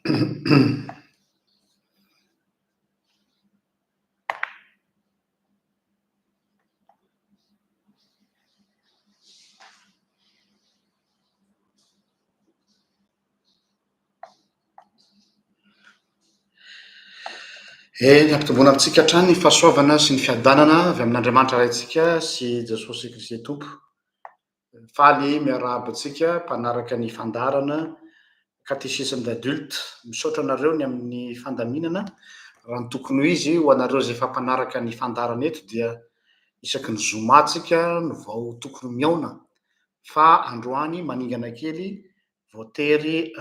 ny ampitomboana amintsika hatrany ny fahasoavana sy ny fiadanana avy amin'Andriamanitra raintsika sy Jesosy Kristy Tompo. Faly miarahaba antsika mpanaraka ny fandarana catéchisme d'adulte. Misaotra anareo ny amin'ny fandaminana. Raha ny tokony ho izy ho anareo izay efa mpanaraka ny fandarana eto dia isaky ny zoma tsika no vao tokony miaona, fa androany maningana kely vao tery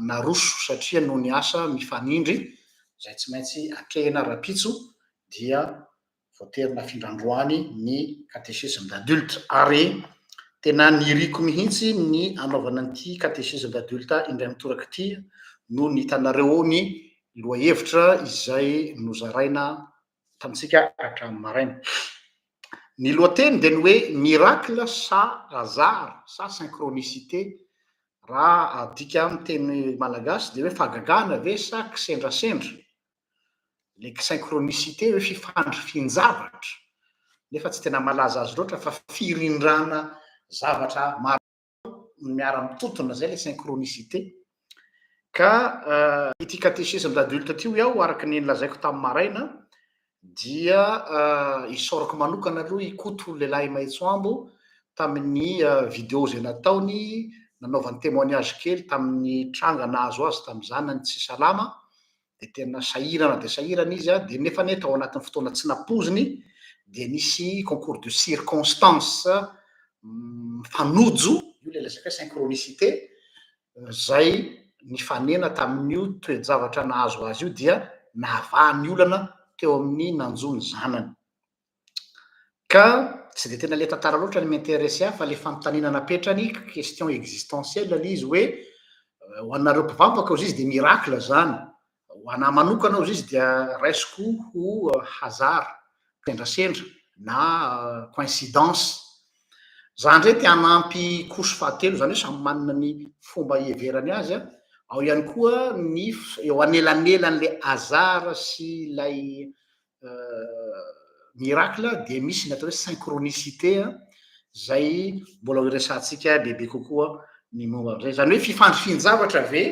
naroso satria noho ny asa mifanindry izay tsy maintsy atrehina rapitso dia vao tery nafindra androany ny catéchisme d'adulte. Ary tena niriko mihitsy ny anaovana an'ity catéchisme d'adulte indray mitoraka ity no nitanareo ny lohahevitra izay nozaraina tamintsika hatramin'ny maraina. Ny lohateny dia ny hoe miracle sa hasard sa synchronicité. Raha adika amin'ny teny malagasy dia hoe fahagagana ve sa kisendrasendra. Le synchronicité hoe fifandrifian-javatra, nefa tsy tena malaza azy loatra fa firindrana zavatra maro miara-mitotona zay le synchronicité. Ka ity catéchisme d'adulte ity iaho araka ny nolazaiko tamin'ny maraina dia isaorako manokana aloha ikoto lehilahy Maitsoambo tamin'ny vidéo zay nataony nanaovany témoignage kely tamin'ny tranga nahazo azy tamin'ny zanany tsy salama, de tena sahirana de sahirana izy de nefa ne tao anatin'ny fotoana tsy nampoziny de nisy concours de circonstance mifanojo io le resaka synchronicité zay nifanena tamin'io toe-javatra nahazo azy io dia nahavahan'ny olana teo amin'ny nanjony zanany. Ka tsy de tena le tantara loatra ny m'intéressé fa le fanontaniana napetrany question existentielle le izy hoe ho anareo mpivavaka ozy izy de miracle zany, ho anahy manokana ozy izy dia raisiko ho hasard, sendrasendra na coïncidence. Za ndray te hanampy koso fahatelo zany hoe samy manana ny fomba hieverany azy ao ihany koa ny eo anelanelan'le hasard sy ilay miracle dia misy ny atao hoe synchronicité zay mbola ho iresantsika bebe kokoa ny momba am'zay. Zany hoe fifandrifian-javatra ve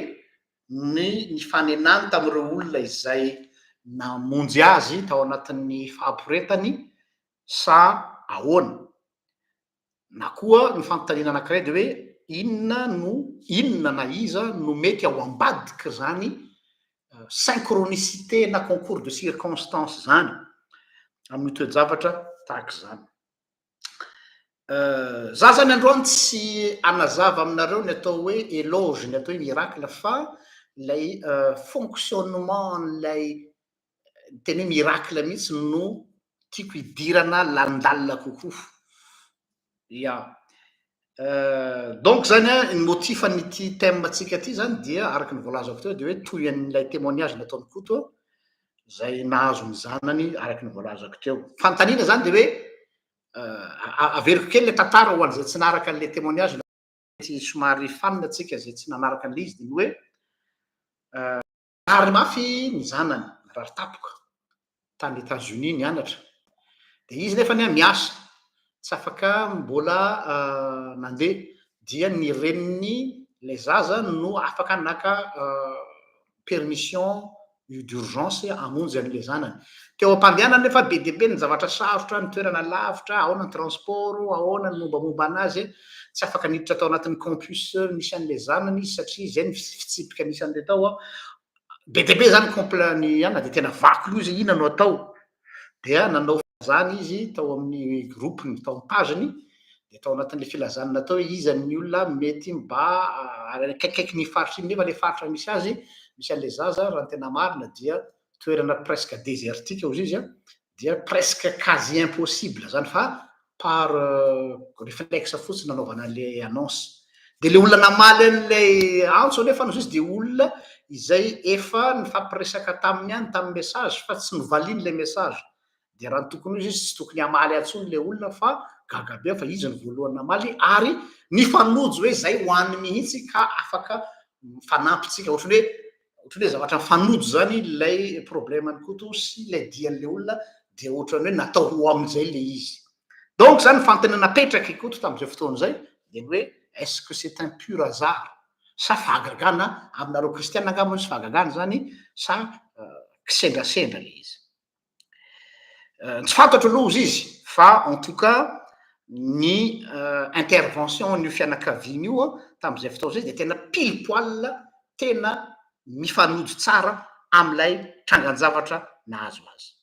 ny fanenany tamin'ireo olona izay namonjy azy tao anatin'ny fahampiretany sa ahoana, na koa ny fanontaniana anankiray de hoe inona na iza no mety ao ambadika zany synchronicité na concours de circonstance zany amin'ny toe-javatra tahaka zany. Za zany androany tsy anazava aminareo ny atao hoe éloge ny atao hoe miracle fa lay fonctionnement n'lay teny hoe miracle mihitsy no tiako hidirana landalina kokoa. Ya donc zany ny motif an'ity thème tsika ty zany dia araka ny voalazako teo de hoe toy an'ilay témoignage nataony koto zay nahazo ny zanany araka ny voalazako teo. Fanontaniana zany de hoe averiko kely le tantara ho an'izay tsy naraka an'le témoignage mety somary fanina atsika zay tsy nanaraka an'le izy de ny hoe rary mafy ny zanany rary tapoka tany États-Unis nianatra de izy nefa miasa tsy afaka mbola nandeha dia ny reniny le zaza no afaka naka permission d'urgence hamonjy an'le zanany. Teo am-pandehanany nefa be dia be ny zavatra sarotra, ny toerana lavitra, ahoana ny transport, ahoana ny mombamomba anazy, tsy afaka niditra tao anatin'ny campus misy an'le zanany izy satria zay ny fitsipika nisy an'le tao be dia be zany complet-ny de tena vaky loha izy inona no atao, dia nanao zany izy tao amin'ny groupeny tao amin'ny pageny de tao anatin'le filazanana natao hoe iza ny olona mety mba akaikikaiky ny faritra iny nefa le faritra misy azy misy an'le zaza raha ny tena marina dia toerana presque désertique ozy izy dia presque quasi impossible zany fa par réflexe fotsiny nanaovana an'le annonce. De le olona namaly an'lay antso nefa ozy izy de olona izay efa nifampiresaka taminy any tamin'ny message fa tsy novaliany le message. De raha ny tokony izy tsy tokony hamaly antsony le olona fa gaga be fa izy ny voalohany namaly ary nifanojo hoe zay ho any mihitsy ka afaka mifanampy tsika ohatrany hoe ohatry hoe zavatra fanojo zany ilay problemany koto sy ilay dian'le olona de ohatrany hoe natao ho am'izay le izy. Donc zany fantany napetraky koto tam'izay fotoana zay de hoe est-ce que c'est un pur hasard sa fahagagana aminareo kristiana angamba sy fahagagana zany sa kisendrasendra le izy. Tsy fantatro aloha izy izy fa en tout cas ny intervention n'io fianakaviana io tam'izay fotoana zay de tena pile poil tena mifanojo tsara am'ilay trangan-javatra nahazo azy.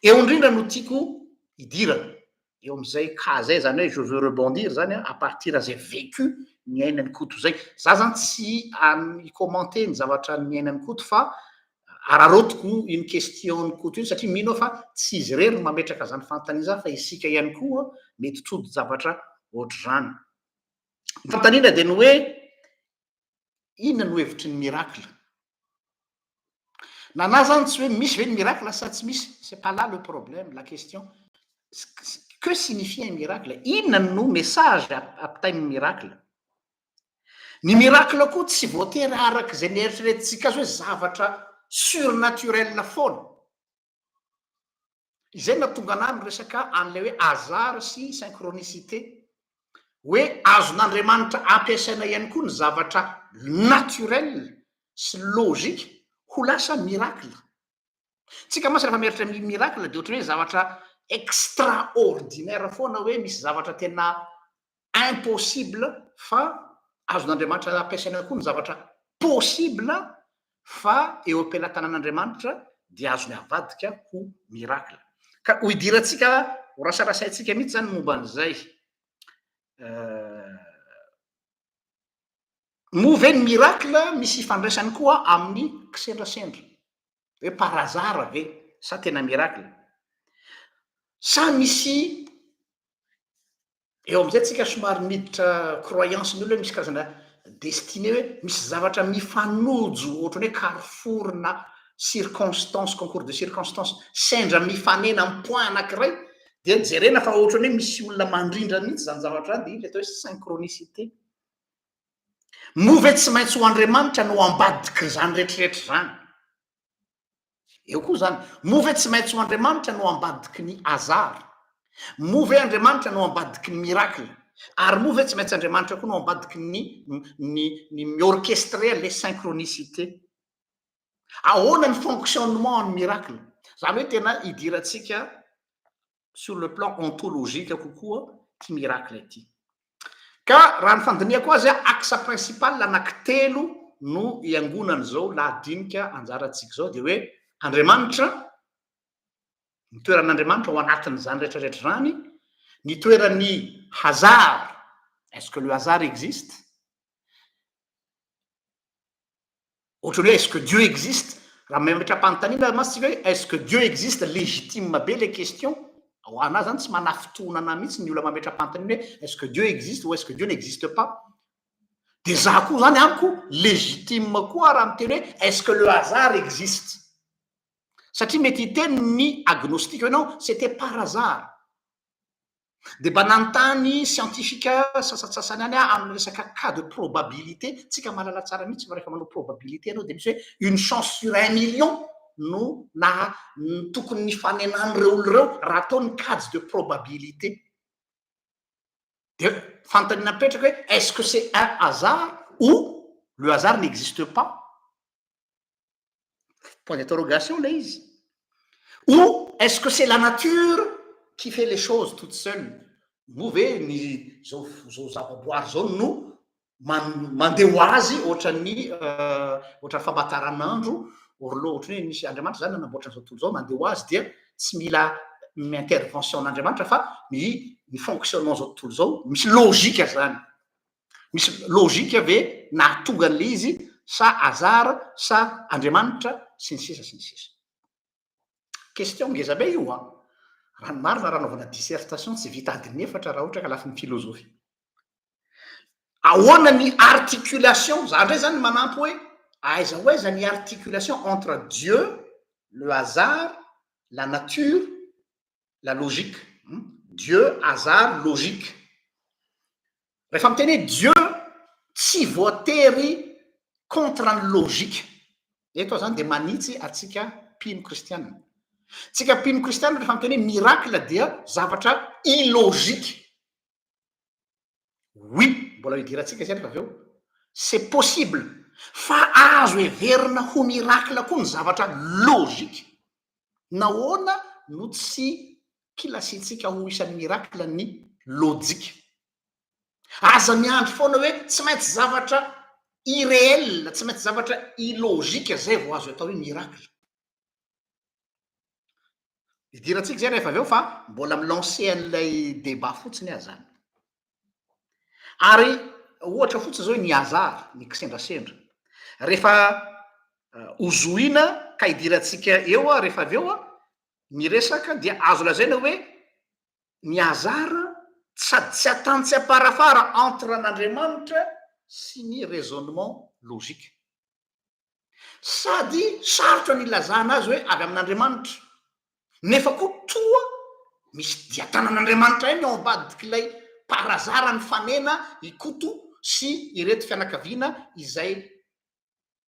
Eo indrindra no tiako idirana eo am'izay cas zay zany hoe je veux rebondir zany à partir zay vécu niainany koto zay. Za zany tsy commenter ny zavatra niainany koto fa ararotiko une question ny koto iny satria mino fa tsy izy rery no mametraka zany fanontaniana fa isika ihany koa mety trody zavatra ohatry zany. Ny fanontaniana de ny hoe inona no hevitry ny miracle? Na zany tsy hoe misy ve ny miracle sa tsy misy, c'est pas là le problème, la question. Que signifie un miracle? Inona no message ampitain'ny miracle? Ny miracle koa tsy voatery arak'izay nieritreretintsika azy hoe zavatra surnaturel foana. Izay na tonga anay resaka an'ilay hoe hasard sy synchronicité, hoe azon'Andriamanitra ampiasaina ihany koa ny zavatra naturel sy logique ho lasa miracle. Tsika masy rehefa mieritrany miracle de ohatra hoe zavatra extraordinaire foana hoe misy zavatra tena impossible fa azon'Andriamanitra ampiasaina koa ny zavatra possible fa eo am-pelatanan'Andriamanitra dia azony avadika ho miracle. Ka ho idiratsika ho rasarasaitsika mihitsy zany momba an'izay. Moa ve ny miracle misy ifandraisany koa amin'ny kisendrasendra hoe par hasard ve sa tena miracle? Sa misy eo am'izay tsika somary miditra croyance ny olo hoe misy karazana destiné hoe misy zavatra mifanojo ohatrany hoe carrefour na circonstance, concours de circonstance sendra mifanena amin'ny point anankiray de jerena fa ohatrany hoe misy olona mandrindra mihitsy zany zavatra de iny le atao hoe synchronicité. Moa ve tsy maintsy ho Andriamanitra no ambadiky zany rehetrarehetra zany? Eo koa zany, moa ve tsy maintsy ho Andriamanitra no ambadiky ny hasard? Moa ve Andriamanitra no ambadiky ny miracle? Ary moa ve tsy maintsy Andriamanitra koa no ambadiky ny miorchestrer les synchronicités? Ahoana ny fonctionnement ny miracle? Zany hoe tena idiratsika sur le plan ontologique kokoa ty miracle ity. Ka raha ny fandiniako azy axe principal anankitelo no iangonany zao lahadinika anjaratsika zao de hoe Andriamanitra, ny toeran'Andriamanitra ao anatin'izany rehetrarehetra zany, ny toeran'ny hasard. Est-ce que le hasard existe? Ohatrany hoe est-ce que Dieu existe? Raha mametra-panontaniana masitsika hoe est-ce que Dieu existe légitime be les questions? Ho anazy zany tsy manafitonana mihitsy ny olona mametra-panontaniana hoe est-ce que Dieu existe ou est-ce que Dieu n'existe pas? De za koa zany amiko légitime koa raha miteny hoe est-ce que le hasard existe? Satria mety hiteny ny agnostique hoe non, c'était par hasard. De mba nanontany scientifika sasatsasany any amin'ny resaka cas de probabilité, tsika mahalala tsara mihitsy fa rehefa manao probabilité anao de misy hoe une chance sur 1 million no na tokony ny fanenan'ireo oloreo raha atao ny cas de probabilité. De fanontaniana mipetraka hoe est-ce que c'est un hasard ou le hasard n'existe pas? Point d'interrogation là izy. Ou est-ce que c'est la nature qui fait les choses toutes seules? Moa ve ny zao zavaboary zao no mandeha ho azy ohatran'ny ohatran'ny famataranandro orlo ohatry hoe misy Andriamanitra zany nanamboatra an'izao tontolo zao mandeha ho azy dia tsy mila intervention n'Andriamanitra fa ny fonctionnement zao tontolo zao misy logika zany. Misy logika ve nahatonga an'le izy sa hasard sa Andriamanitra sy ny sisa sy ny sisa. Question ngeza be io a. Raha ny marina raha anaovana dissertation tsy vita adiny efatra raha ohatra ka lafin'ny philosophie. Ahoana ny articulation, za ndray zany manampy hoe aiza ho aiza ny articulation entre Dieu, le hasard, la nature, la logique. Dieu, hasard, logique. Rehefa miteny hoe Dieu tsy voatery contre ny logique. eto zany de manitsy atsika mpino kristianina. Tsika mpino kristianina rehefa miteny hoe miracle dia zavatra illogique. Oui, mbola idirantsika zany fa aveo c'est possible fa azo heverina ho miracle koa ny zavatra logique. Nahoana no tsy kilasitsika ho isan'ny miracle ny lojika? Aza miandry foana hoe tsy maintsy zavatra irréel, tsy maintsy zavatra illogique zay vao azo atao hoe miracle. Idirantsika zay rehefa aveo fa mbola milancer an'ilay débat fotsiny zany. Ary ohatra fotsiny zao ny hasard, ny kisendrasendra. Rehefa hozoina ka idirantsika eo rehefa aveo miresaka dia azo lazaina hoe ny hasard sady tsy atany tsy aparafara entre an'Andriamanitra sy ny raisonnement logique. Sady sarotra ny ilazana azy hoe avy amin'Andriamanitra, nefa koa toa misy diatanan'Andriamanitra iny ao ambadik'ilay parazara ny fanena ikoto sy ireto fianakaviana izay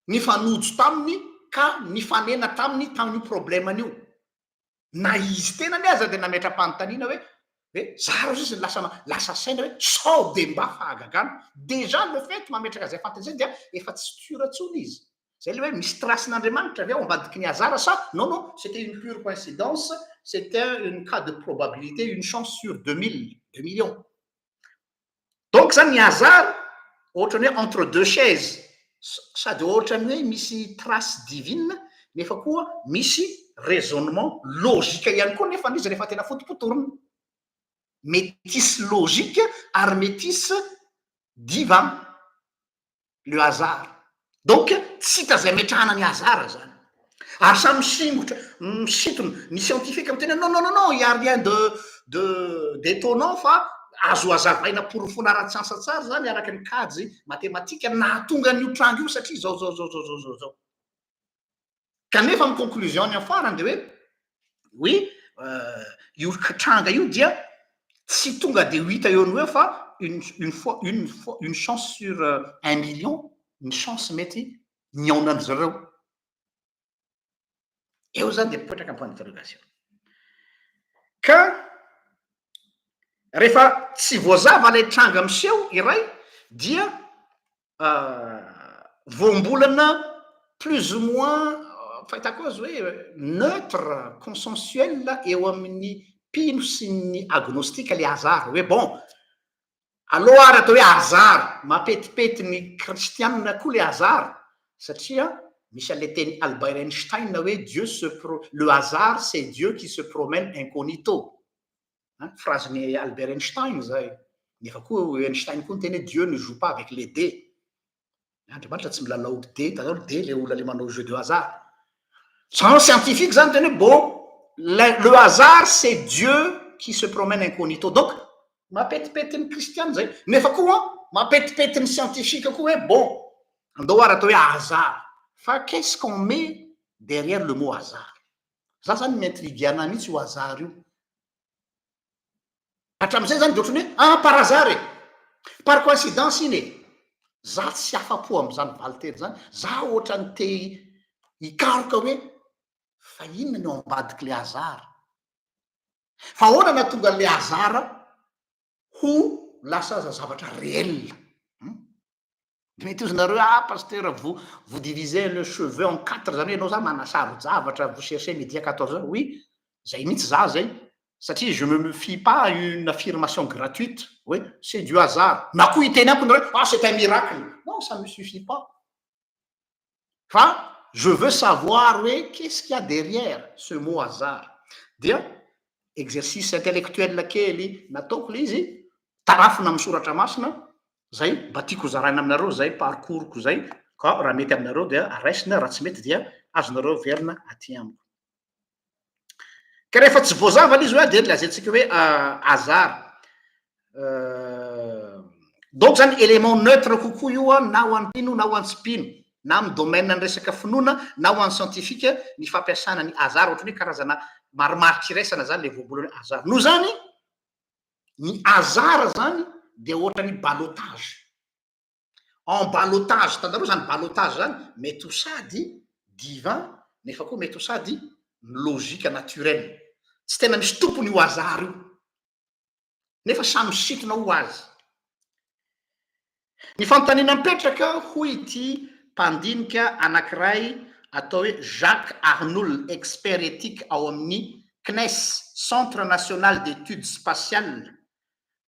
nifanojo taminy ka nifanena taminy tamin'io probleman'io. Na izy tena ny aza de nametra-panontaniana hoe zaro izy lasa saina hoe sao de mba fahagagana. Déjà le fait mametraka zay fantany dia efa tsy tura tsony izy. Zay le hoe misy trasin'Andriamanitra avy ao ambadiky ny hasard sa non, c'était une pure coïncidence, c'était un cas de probabilité, une chance sur 2000, 2 millions. Donc zany ny hasard ohatrany hoe entre deux chaises, sady ohatrany hoe misy trace divine nefa koa misy raisonnement logique ihany koa nefa izy rehefa tena fotopotorona. Métis logique ary métis divin, le hasard. Donc tsy hita zay metrahana ny hasard zany. Ary samy misingotra misitona ny scientifique miteny non, il y a rien d'étonnant fa azo hazavaina porofona ara-tsiansa tsara zany araka ny kajy matematika nahatonga n'io trango io satria zao. Kanefa amin'ny conclusion ny afarany de hoe oui, io tranga io dia tsy tonga de ho hita eo ny hoe fa une chance sur 1 million, une chance mety niaonany zareo. Eo zany de mipetraka point d'interrogation. Ka rehefa tsy voazava lay tranga miseho iray dia voambolana plus ou moins fahitako azy hoe neutre consensuel eo amin'ny mpino sy ny agnostika le hasard hoe bon aloha ary atao hoe hasard, mapetipety ny kristianina koa le hasard satria misy an'le teny Albert Einstein hoe le hasard c'est Dieu qui se promène incognito. Phrase-ny Albert Einstein zay. Nefa koa Einstein koa teny hoe Dieu ne joue pas avec les dés. Andriamanitra tsy milalao dé, tazao dé le olona le manao jeu de hasard. Sans scientifique zany teny hoe bon, le hasard c'est Dieu qui se promène incognito. Donc mapetipety ny kristiana zay. Nefa koa mapetipety ny scientifique koa hoe bon, andao ary atao hoe hasard. Fa qu'est-ce qu'on met derrière le mot hasard? Za zany m'intrigue ana mihitsy io hasard io. Hatramin'izay zany de ohatrany hoe par hasard par coïncidence iny za tsy afa-po am'zany valiteny zany. Za ohatrany te hikaroka hoe fa inona no ambadiky le hasard? Fa ahoana nahatonga le hasard ho lasa zavatra réel? Mety ozy nareo pasteur vous divisez le cheveu en 4 zany hoe anao za manasaro zavatra vous cherchez midi à 14 heures. Oui, zay mihitsy za zay. Satria je me fie pas à une affirmation gratuite. Oui, c'est du hasard. Na koa hiteny amiko nareo c'est un miracle. Non, ça me suffit pas. Enfin, je veux savoir oui, qu'est-ce qu'il y a derrière ce mot hasard. Dia exercice intellectuel kely nataoko le izy tarafina amin'ny soratra masina zay mba tiako zaraina aminareo zay parcours-ko zay ka raha mety aminareo dia araisina, raha tsy mety dia azonareo verina aty amiko. Ka rehefa tsy voazava izy hoe de lazaintsika hoe hasard. Donc zany élément neutre kokoa io na ho an'ny mpino na ho an'ny tsy mpino, na amin'ny domaine ny resaka finoana na ho an'ny scientifique ny fampiasana ny hasard ohatrany hoe karazana marimaritra iraisana zany le voabolana hasard. No zany ny hasard zany de ohatrany balotage. En balotage, tantareo zany balotage zany mety ho sady divin nefa koa mety ho sady logika naturel tsy tena misy tompony io azary io nefa samy situna ho azy ny fanontaniana mipetraka hoy ity mpandinika anankiray atao hoe Jacques Arnould expert éthique ao amin'ny CNES Centre National d'Études Spatiales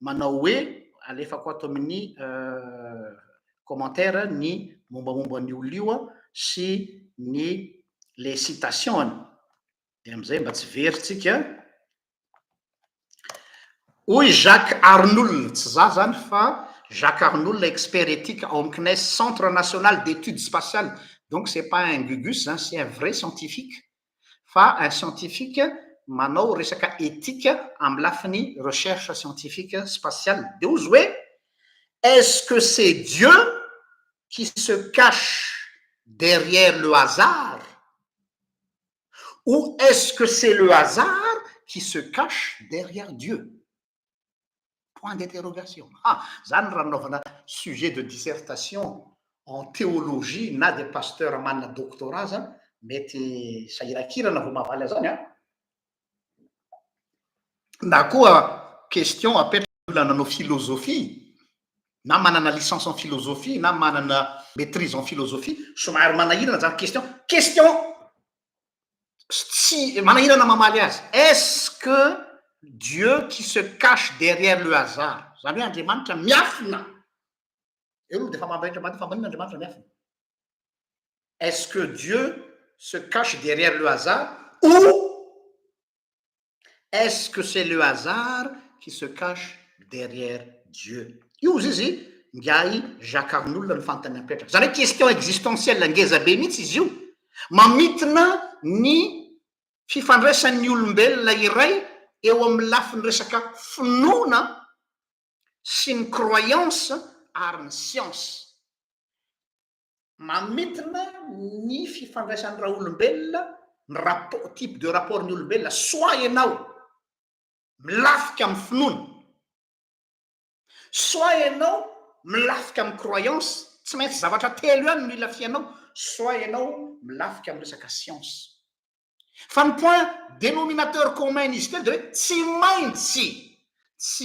manao hoe alefako ato amin'ny commentaire ny mombamomba ny olo io sy ny les citations de am'izay mba tsy veritsika hoy Jacques Arnould tsy za zany fa Jacques Arnould expert éthique au CNES Centre National d'Études Spatiales donc c'est pas un gugus hein, c'est un vrai scientifique fa un scientifique manao resaka éthique amin'ny lafiny recherche scientifique spatiale de ozy hoe est-ce que c'est Dieu qui se cache derrière le hasard ou est-ce que c'est le hasard qui se cache derrière Dieu? Point d'interrogation. Ah, zany raha nanaovana sujet de dissertation en théologie na de pasteur manana doctorat zany mety sahirakirana vao mahavaly zany a na koa question apetraka olona nanao philosophie na manana licence en philosophie na manana maîtrise en philosophie somary manahirana zany question tsy manahirana mamaly azy est-ce que Dieu qui se cache derrière le hasard zany hoe Andriamanitra miafina eo de fa mambaitra fa manina Andriamanitra miafina est-ce que Dieu se cache derrière le hasard ou est-ce que c'est le hasard qui se cache derrière Dieu? Io izy ngiay Jacques Arnould ny fanontaniana mipetraka zany hoe question existentielle ngeza be mihitsy izy io mamitina ny fifandraisan'ny olombelona iray eo amin'ny lafiny resaka finoana sy ny croyance ary ny science mamitina ny fifandraisan'ny raha olombelona ny rapport type de rapport ny olombelona soit ianao milafika amin'ny finoana soit ianao milafika amin'ny croyance tsy maintsy zavatra telo ihany no ilafianao soit ianao milafika amin'ny resaka science fa ny point dénominateur commun izy telo de hoe tsy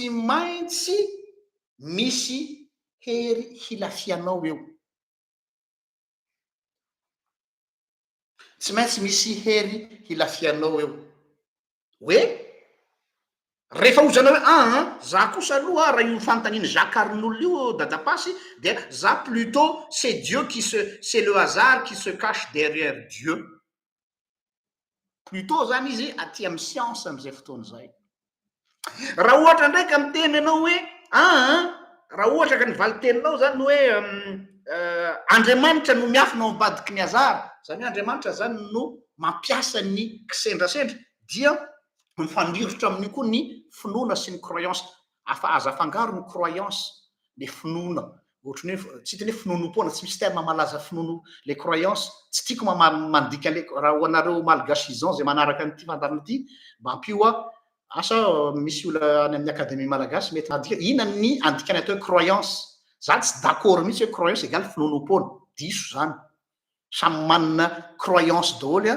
maintsy misy hery hilafianao eo tsy maintsy misy hery hilafianao eo hoe rehefa ozana hoe za kosa aloha raha io fanontaniany Jacques Arnould io dadapasy dia za plutôt c'est Dieu c'est le hasard qui se cache derrière Dieu plutôt zany izy aty amin'ny science am'izay fotoana zay raha ohatra ndraiky amin'ny teny ianao hoe raha ohatra ka ny valiteninao zany hoe Andriamanitra no miafina ao ambadiky ny hazara zany hoe Andriamanitra zany no mampiasa ny kisendrasendra dia mifandrivotra amin'io koa ny finoana sy ny croyance azo afangaro ny croyance le finoana ohatrany hoe tsy hitany hoe finonom-poana tsy misy terme malaza finono le croyance tsy tiako mandika le raha hoanareo malgasisant zay manaraka nyity fandarana ity mba ampio asa misy ola any amin'ny akademie malagasy mety mandika inona ny andikany atao hoe croyance za tsy d'accord mihitsy hoe croyance égale finonom-poana diso zany samy manana croyance daholo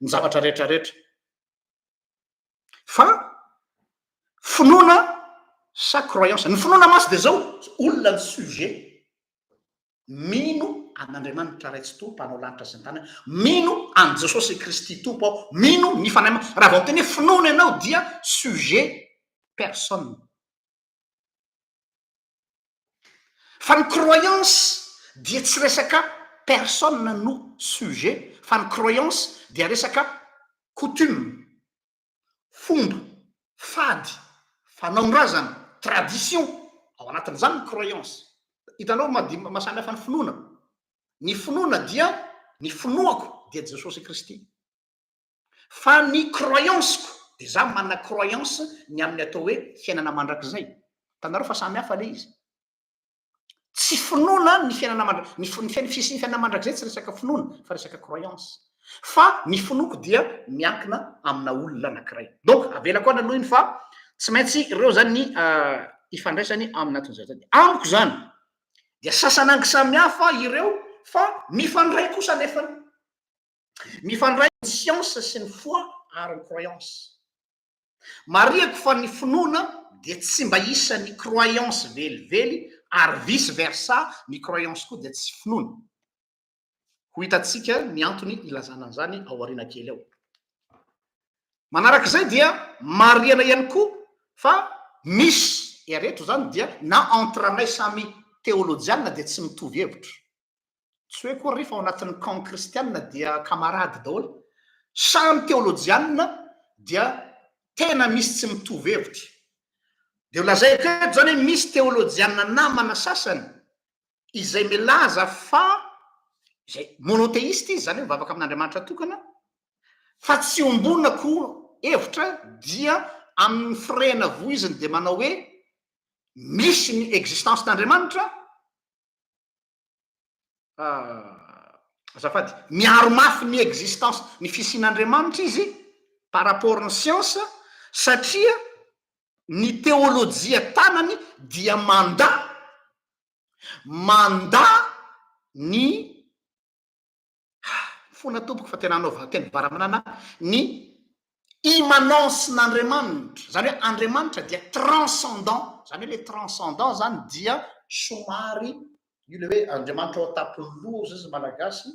ny zavatra rehetrarehetra fa finoana sa croyance ny finoana masy de zao olona ny sujet mino an'Andriamanitra raitsy tompo mpanao lanitra sy ny tany mino an Jesosy Kristy tompo ao mino ny fanayma raha vao teny hoe finoana ianao dia sujet personne fa ny croyance dia tsy resaka personne no sujet fa ny croyance dia resaka coutume fomba fady fanaondrazana tradition ao anatin'izany ny croyance hitanao mahasamy hafa ny finoana dia ny finoako dia Jesosy Kristy fa ny croyanceko de za manana croyance ny amin'ny atao hoe fiainana mandrakizay tanareo fa samy hafa le izy tsy finoana ny fiainana ny fiainana mandrakizay tsy resaka finoana fa resaka croyance fa ny finoako dia miankina amina olona anankiray donc avela koa naloha iny fa tsy maintsy ireo zany ny ifandraisany aminatin'izay zany amiko zany dia sasanangy samy hafa ireo fa mifandray kosa nefa mifandray ny science sy ny foi ary ny croyance mariako fa ny finoana dia tsy mba isa ny croyance velively ary vice versa ny croyance koa dia tsy finoana ho hitantsika ny antony ilazana an'izany ao aoriana kely ao manarak'izay dia mariana ihany koa fa misy ereto zany dia na entre anay samy teolojiana dia tsy mitovy hevitra tsy hoe koa rehefa ao anatin'ny camp kristianina dia camarady daholo samy teolojiana dia tena misy tsy mitovy hevitra dia lazaiko eto zany hoe misy teolojiana namana sasany izay milaza fa izay monoteiste izy zany hoe mivavaka amin'Andriamanitra tokana fa tsy ombonako hevitra dia amin'ny firena voiziny dia manao hoe misy ny existence d'Andriamanitra azafady miaro mafy ny existence ny fisian'Andriamanitra izy par rapport ny science satria ny teolojia tanany dia manda ny fona tompoko fa tena anao teny baramanana ny immanence-n'Andriamanitra zany hoe Andriamanitra dia transcendant zany hoe le transcendant zany dia somary io le hoe Andriamanitra ao tapoloha izy malagasy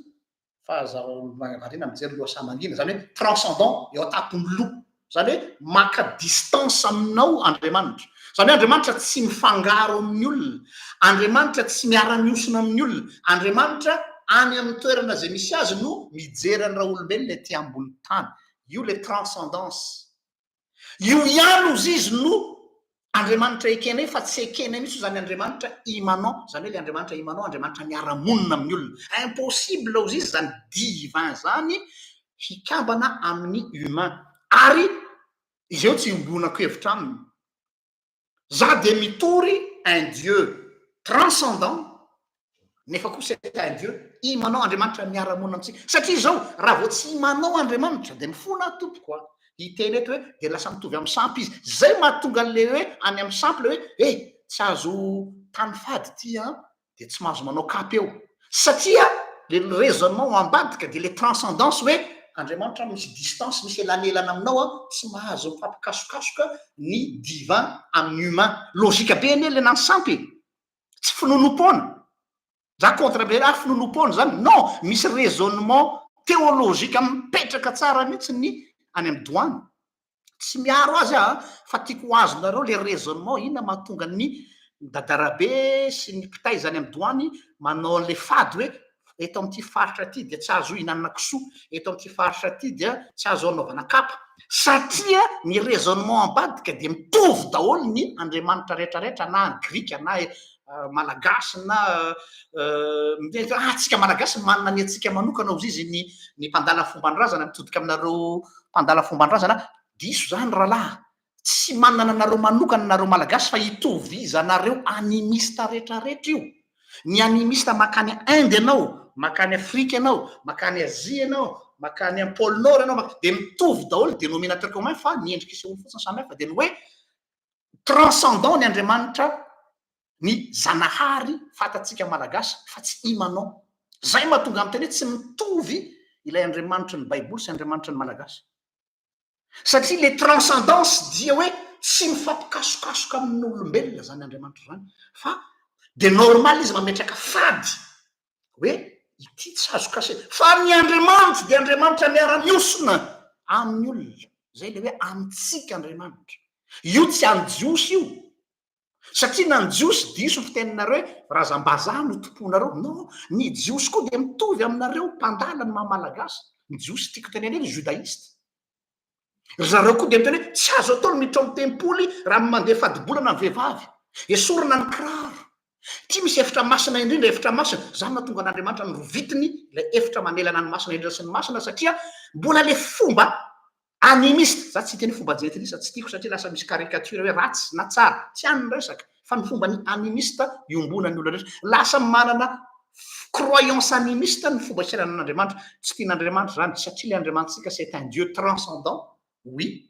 fa zaho marina mijery loha samangina zany hoe transcendant eo tapoloha zany hoe maka distance aminao Andriamanitra zany hoe Andriamanitra tsy mifangaro amin'ny olona Andriamanitra tsy miara-miosina amin'ny olona Andriamanitra any amin'ny toerana zay misy azy no mijery ny raha olombelona ety ambony tany io le transcendance io ihany ozy izy no Andriamanitra ekena fa tsy ekena misy zany Andriamanitra immanent zany hoe le Andriamanitra immanent Andriamanitra miara-monina amin'ny olona impossible ozy izy zany divin zany hikambana amin'ny humain ary izy eo tsy ombonako hevitra aminy za de mitory un Dieu transcendant nefa kosa c'est un Dieu immanent Andriamanitra miara-monina amitsika satria zao raha vao tsy immanent Andriamanitra dia mifona tompoko a hiteny eto hoe dia lasa mitovy amin'ny sampy izy zay mahatonga le hoe any amin'ny sampy le hoe tsy azo tany fady ty a dia tsy mahazo manao kapy eo satria le raisonnement ambadika dia le transcendance hoe Andriamanitra misy distance misy elanelana aminao a tsy mahazo mifampikasokasoka ny divin amin'ny humain logika be eny le nany sampy tsy finonom-poana za contre be raha finonom-poana zany non misy raisonnement théologique mipetraka tsara mihitsy ny any amin'ny doany tsy miaro azy fa tiako azonareo le raisonnement inona mahatonga ny dadarabe sy ny mpitay zany amin'ny doany manao le fady hoe eto amin'ity faritra ty dia tsy azo ihinanana kisoa eto amin'ity faritra ty dia tsy azo anaovana kapa satria ny raisonnement ambadika dia mitovy daholo ny Andriamanitra rehetrarehetra na grika na malagasy na atsika malagasy manana ny atsika manokana ozy izy ny mpandala fomban-drazana mitodika aminareo mpandala fomban-drazana diso zany rahalahy tsy manana anareo manokana nareo malagasy fa hitoviza anareo animista rehetrarehetra io ny animista makany Inde ianao makany Afrika ianao makany Azia ianao makany amin'ny pôle nord ianao dia mitovy daholo dénominateur commun fa miendrika isy olo fotsiny samy hafa dia ny hoe transcendant ny Andriamanitra ny zanahary fatatsika malagasy fa tsy immanent zay mahatonga amin'ny teny hoe tsy mitovy ilay Andriamanitra ny baiboly sy Andriamanitra ny malagasy satria le transcendance dia hoe tsy mifampikasokasoka amin'ny olombelona zany Andriamanitra zany fa de normal izy mametraka fady hoe ity tsy azo kase fa ny Andriamanitra dia Andriamanitra miara-miosina amin'ny olona zay le hoe amintsika Andriamanitra io tsy anjiosy io satria na ny jiosy diso fiteninareo hoe razam-bazaha no tomponareo non ny jiosy koa dia mitovy aminareo mpandala ny mahamalagasy ny jiosy tiako teneny hoe judaiste zareo koa dia miteny hoe tsy azo atao ny miditra amin'ny tempoly raha mandeha fadibolana ny vehivavy esorina ny kiraro ty misy efitra masina indrindra efitra masina zany mahatonga an'Andriamanitra ny rovitiny ilay efitra manelana ny masina indrindra sy ny masina satria mbola le fomba animiste za tsy teny fomba jentilisa tsy tiako satria lasa misy caricature hoe ratsy na tsara tsy any ny resaka fa ny fomba ny animiste iombona ny olona rehetra lasa manana croyance animiste ny fomba isainana an'Andriamanitra tsy tian'Andriamanitra zany satria le Andriamanitsika c'est un Dieu transcendant oui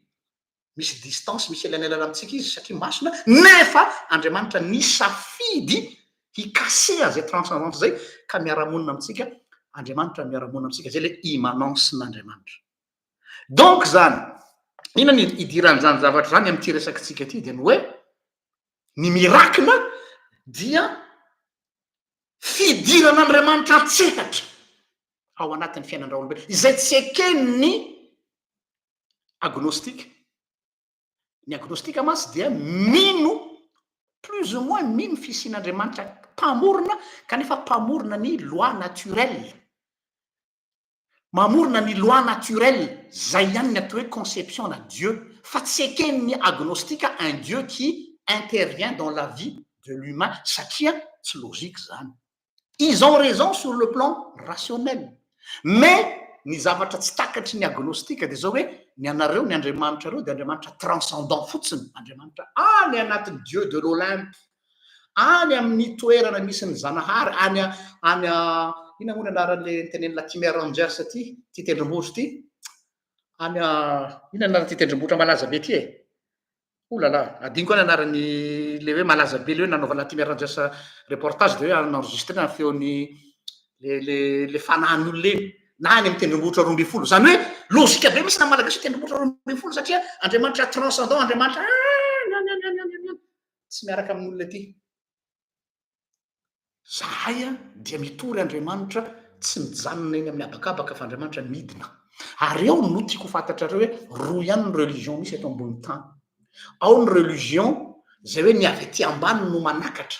misy distance misy elanelana amintsika izy satria masina nefa Andriamanitra ny safidy hikasea zay transcendance zay ka miaramonina amitsika Andriamanitra miaramonina amitsika zay le immanencen'Andriamanitra. Donc zany ina ny idiran'izany zavatra zany am'ty resakitsika ty de ny hoe ny miracle dia fidiran'Andriamanitra antsehatra ao anatin'ny fiainan-draolombelona izay tsy eken'ny agnostika. Ny agnostika masy dia mino plus ou moins mino fisian'Andriamanitra mpamorona kanefa mpamorona ny loi naturelle, mamorona ny loi naturelle zay ihany ny atao hoe conception na Dieu, fa tsy eken'ny agnostika un Dieu qui intervient dans la vie de l'humain satria tsy logique zany. Ils ont raison sur le plan rationnel, mais ny zavatra tsy takatry ny agnostika de zao hoe ny anareo ny Andriamanitra reo de Andriamanitra transcendant fotsiny, Andriamanitra any anatin'ny Dieu de l'Olympe, any amin'ny toerana misy ny Zanahary, any ina moa ny anaran'le teneny Latimer Rangers ty tendrombohitra ty, any ina anarany ty tendrombohitra malaza be ty e, olala adinko ny anarany le hoe malaza be le hoe nanaova Latimer Rangers reportage de hoe enregistré ny feon'ny le fanahyn'olona eny na any amin'ny tendrombohitra roa ambin'ny folo, zany hoe logika be misy na malagasy tendrombohitra roa ambin'ny folo satria Andriamanitra transcendant, Andriamanitra tsy miaraka amin'olona ty. Zahay dia mitory Andriamanitra tsy mijanona eny amin'ny abakabaka fa Andriamanitra midina. Ary eo no tiako fantatrareo hoe roa ihany ny religion misy eto ambony tany. Ao ny religion zay hoe ny avy aty ambany no manakatra,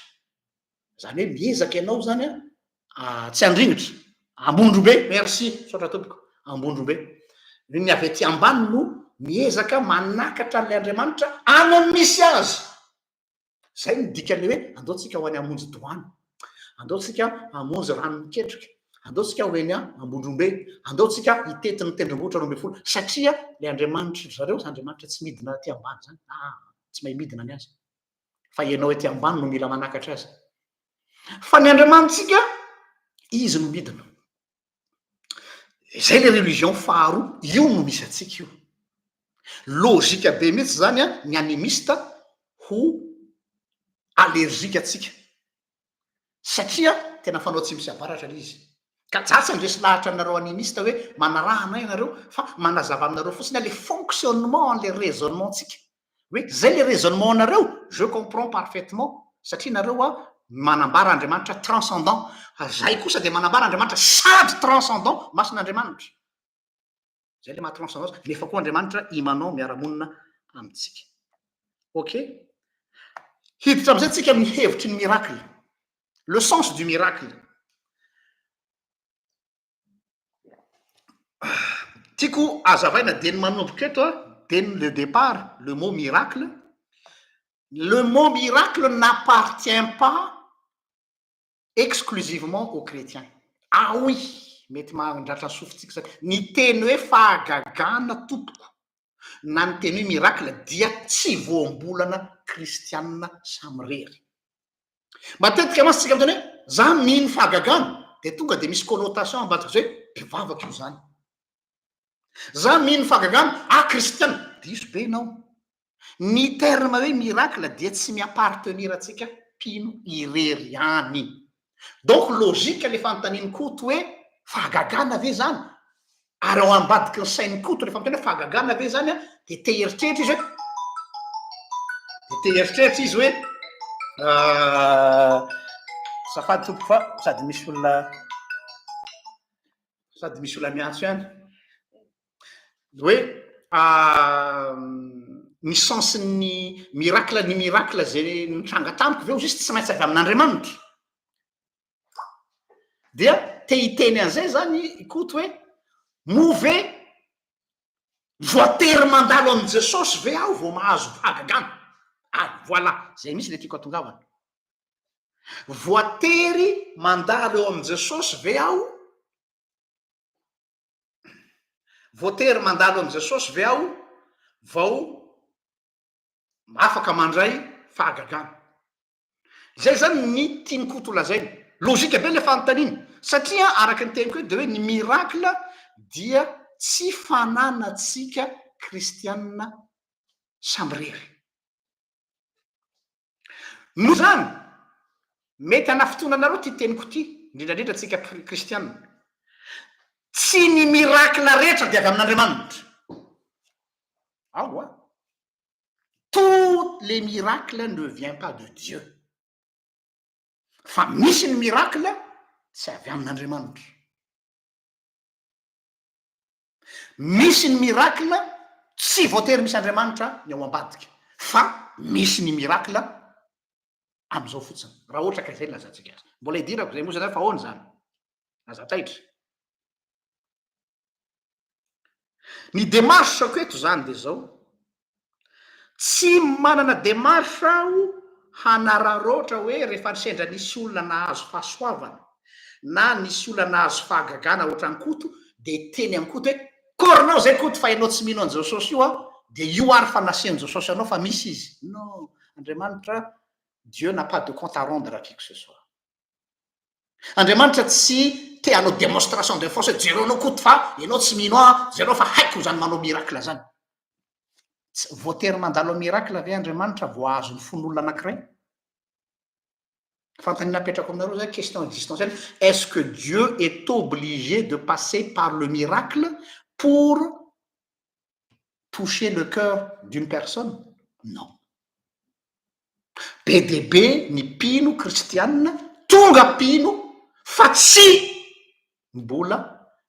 zany hoe miezaka ianao zany tsy andringitra, ambondrobe, merci saotra tompoko, ambondrobe, ny avy aty ambany no miezaka manakatra an'ilay Andriamanitra any amin'ny misy azy. Zay ny dikany hoe andeotsika ho any amonjy doany, andeotsika amonjy rano miketrika, andeotsika ho eny ambondrombe, andeotsika hitety ny tendrombohitra roa ambin'ny folo satria le Andriamanitra zareo Andriamanitra tsy midina aty ambany zany, tsy mahay midina ny azy fa ianao aty ambany no mila manakatra azy. Fa ny Andriamanitsika izy no midina. Zay le religion faharoa, io no misy atsika io. Logika be mihitsy zany ny animiste ho allergique atsika satria tena fanao tsy misy abaratra le izy. Ka tsatsa ndresy lahatra anareo animiste hoe manarahana ianareo fa manazava aminareo fotsiny le fonctionnement le raisonnement tsika, hoe zay le raisonnement nareo je comprends parfaitement satria nareo manambara Andriamanitra transcendant, zay kosa de manambara Andriamanitra sady transcendant, masin'Andriamanitra. Zay le maha transcendance, nefa koa Andriamanitra immanent miaramonina amitsika. Ok, hiditra am'izay tsika amin'ny hevitry ny miracle, le sens du miracle. Tiako azavaina de ny manomboka eto de le départ, le mot miracle. Le mot miracle n'appartient pas exclusivement aux chrétiens. Ah oui, mety mandratra ny sofintsika ny teny hoe fahagagana tompoko na ny teny hoe miracle dia tsy voambolana kristianina samirery. Matetika masy tsika am'teny hoe za mino fahagagana de tonga de misy connotation ambadika zay mpivavaka io zany. Za mino fahagagana kristiana diso be nao. Ny terme hoe miracle dia tsy miappartenir atsika mpino irery ihany. Donc logika le fanontaniany koto hoe fahagagana ve zany, ary ao ambadiky ny sainy koto rehefa miteny hoe fahagagana ve zany de te heritreritra izy hoe safady tompo fa sady misy olona miantso ihany hoe ny sensin'ny miracle zay nitranga tamiko ve ho juste tsy maintsy avy amin'Andriamanitra. Dia te hiteny an'izay zany koto hoe move voatery mandalo am' Jesosy ve aho vao mahazo fahagagana. Voilà, zay misy le tiako atongavana. Voatery mandalo eo am' Jesosy ve aho, voatery mandalo am' Jesosy ve aho vao afaka mandray fahagagana. Zay zany ny tiany koto lazainy. Logika be le fanontaniana satria araky ny teniko hoe de hoe ny miracle dia tsy fananatsika kristianina samirery. Noho zany mety ana fotoananareo ty teniko ty indrindrandrindra tsika kristianina tsy ny mirakla rehetra de avy amin'andriamanitra ao a toutes les miracles ne vient pas de Dieu fa misy ny miracle tsy avy amin'andriamanitra misy ny miracle tsy voatery misy andriamanitra ny ao ambadika fa misy ny miracle am'izao fotsiny raha ohatra ka zay lazantsika azy mbola hidirako zay moa zany fa ahoana zany azataitra ny démarche eto zany de zao tsy manana démarche aho hanararoatra hoe rehefa sendra nisy olona nahazo fahasoavana na nisy olona nahazo fahagagana ohatrany koto de teny amin'ny koto hoe koronao zay koto fa ianao tsy mino an'izao sosy io a de io ary fa nasian'izao sosy anao fa misy izy non andriamanitra Dieu n'a pas de compte à rendre à qui que ce soit andriamanitra tsy te hanao démonstration de force jereo anao koto fa ianao tsy mino a jereo fa haiko zany manao miracle zany voatery mandalo miracle ave andriamanitra voahazo ny fon'olona anankiray fantany napetrako aminareo zay question existentielle est-ce que Dieu est obligé de passer par le miracle pour toucher le cœur d'une personne non be ny pino kristianina tonga pino fa tsy mbola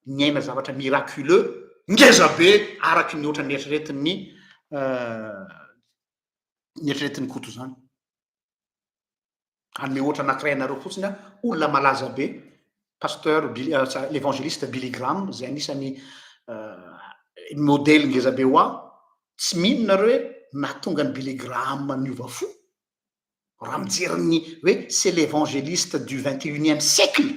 ny aina zavatra miraculeux ngeza be araky ny oatra nieritreretiny nieritreretiny koto zany anome ohatra anankiray anareo fotsiny a olona malaza be pasteur l'évangéliste Billy Graham zay anisany modèle ngeza be hoa tsy mino nareo hoe natonga ny Billy Graham niova fo raha mijeriny hoe c'est l'évangéliste du 21e siècle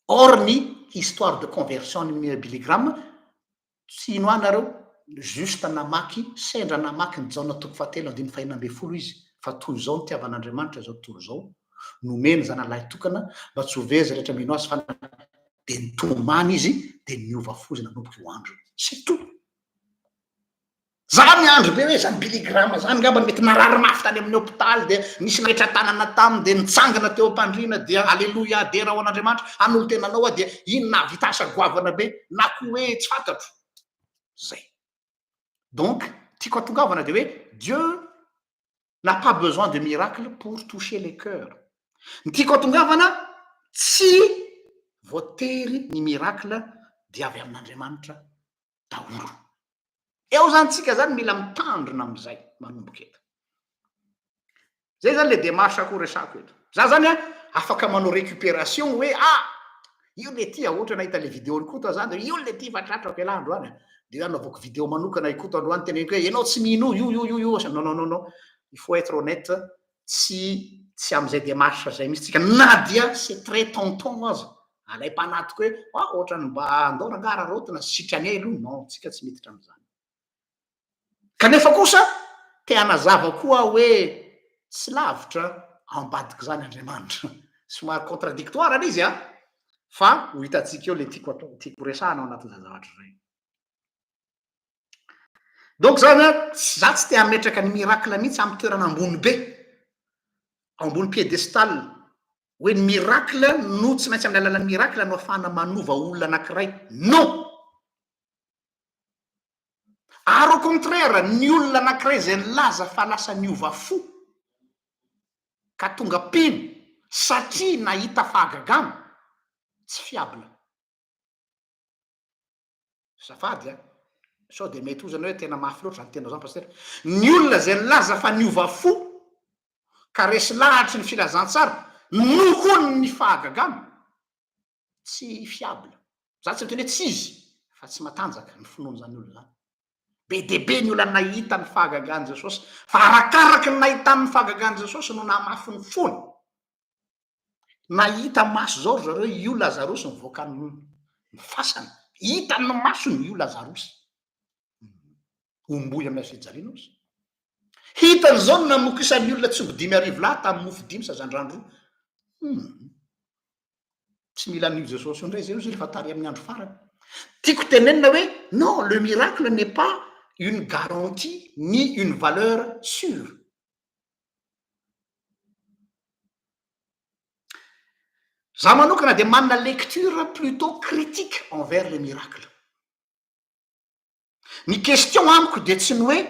or ny histoire de conversion ny Billy Graham tsy ino anareo juste namaky sendra namaky ny jaona toko fahatelo andiny fahinambe folo izy fa toy zao ny tiavan'andriamanitra zao tontolo zao nomeny zanalahy tokana mba tsy hoveza rehetra mino azy fa de nitomany izy de niova fo izy nanomboky ho andro c'est tout zany andro be hoe zany Billy Graham zany ngamba mety narary mafy tany amin'ny hôpitaly de nisy naitra tanana taminy de nitsangana teo am-pandriana de alleloia de raha ho an'andriamanitra an'olo tenanao a de ino navitasa goavana be na ko hoe tsy fantatro zay donc tiako atongavana de hoe Dieu n'a pas besoin de miracle pour toucher les cœurs ny tiako atongavana tsy voatery ny miracle de avy amin'andriamanitra daholo eo zany tsika zany mila mitandrina am'izay manomboka eto zay zany le démarche ako resako eto za zany a afaka manao récupération hoe io le ty ohatra nahita le vidéo ny koto zany de io le ty fatratrako elandro any de anaovako vidéo manokana ikoto androany teneniko hoe ianao tsy mino io non il faut être honnête tsy am'izay démarche zay misy tsika na dia c'est très tonton aza alay mpanatiko hoe ohatrany mba andao rangara rotona sitrany elo non tsika tsy miditra am'izany kanefa kosa te hanazava koa hoe tsy lavitra ambadiky zany andriamanitra somary contradictoire any izy fa ho hitatsika eo le tiako resahana ao anatin'izay zavatra zay donc zany za tsy te hametraka ny miracle mihitsy amy toerana ambony be ambony piédestal hoe ny miracle no tsy maintsy amin'ny alalan'ny miracle no afahana manova olona anankiray non ary au contraire ny olona anankiray zay nilaza fa lasa niova fo ka tonga pino satria nahita fahagagana tsy fiable safady sao de mety ozana hoe tena mafy loatra zany tena zany pasteur ny olona zay nilaza fa niova fo ka resy lahatry ny filazantsara nohony ny fahagagana tsy fiable za tsy miteny hoe tsy izy fa tsy matanjaka ny finoany zany olo zany be de be ny olona nahita ny fahagagany Jesosy fa arakaraky ny nahitany fahagagany Jesosy no namafy ny fony nahita maso zao zareo io Lazarosy mivoaka ny fasana hitany masony io Lazarosy omboy amin'ny fijaliana ozy hitany zao no namoky isan'ny olona tsy omby 5 lahy tamin'ny mofo 5 sazandrandro tsy mila an'io Jesosy io ndray zay izy rehefa tary amin'ny andro farany tiako tenenina hoe non le miracle n'est pas une garantie ni une valeur sûre za manokana dia manana lecture plutôt critique envers le miracle. Ny question amiko dia tsy ny hoe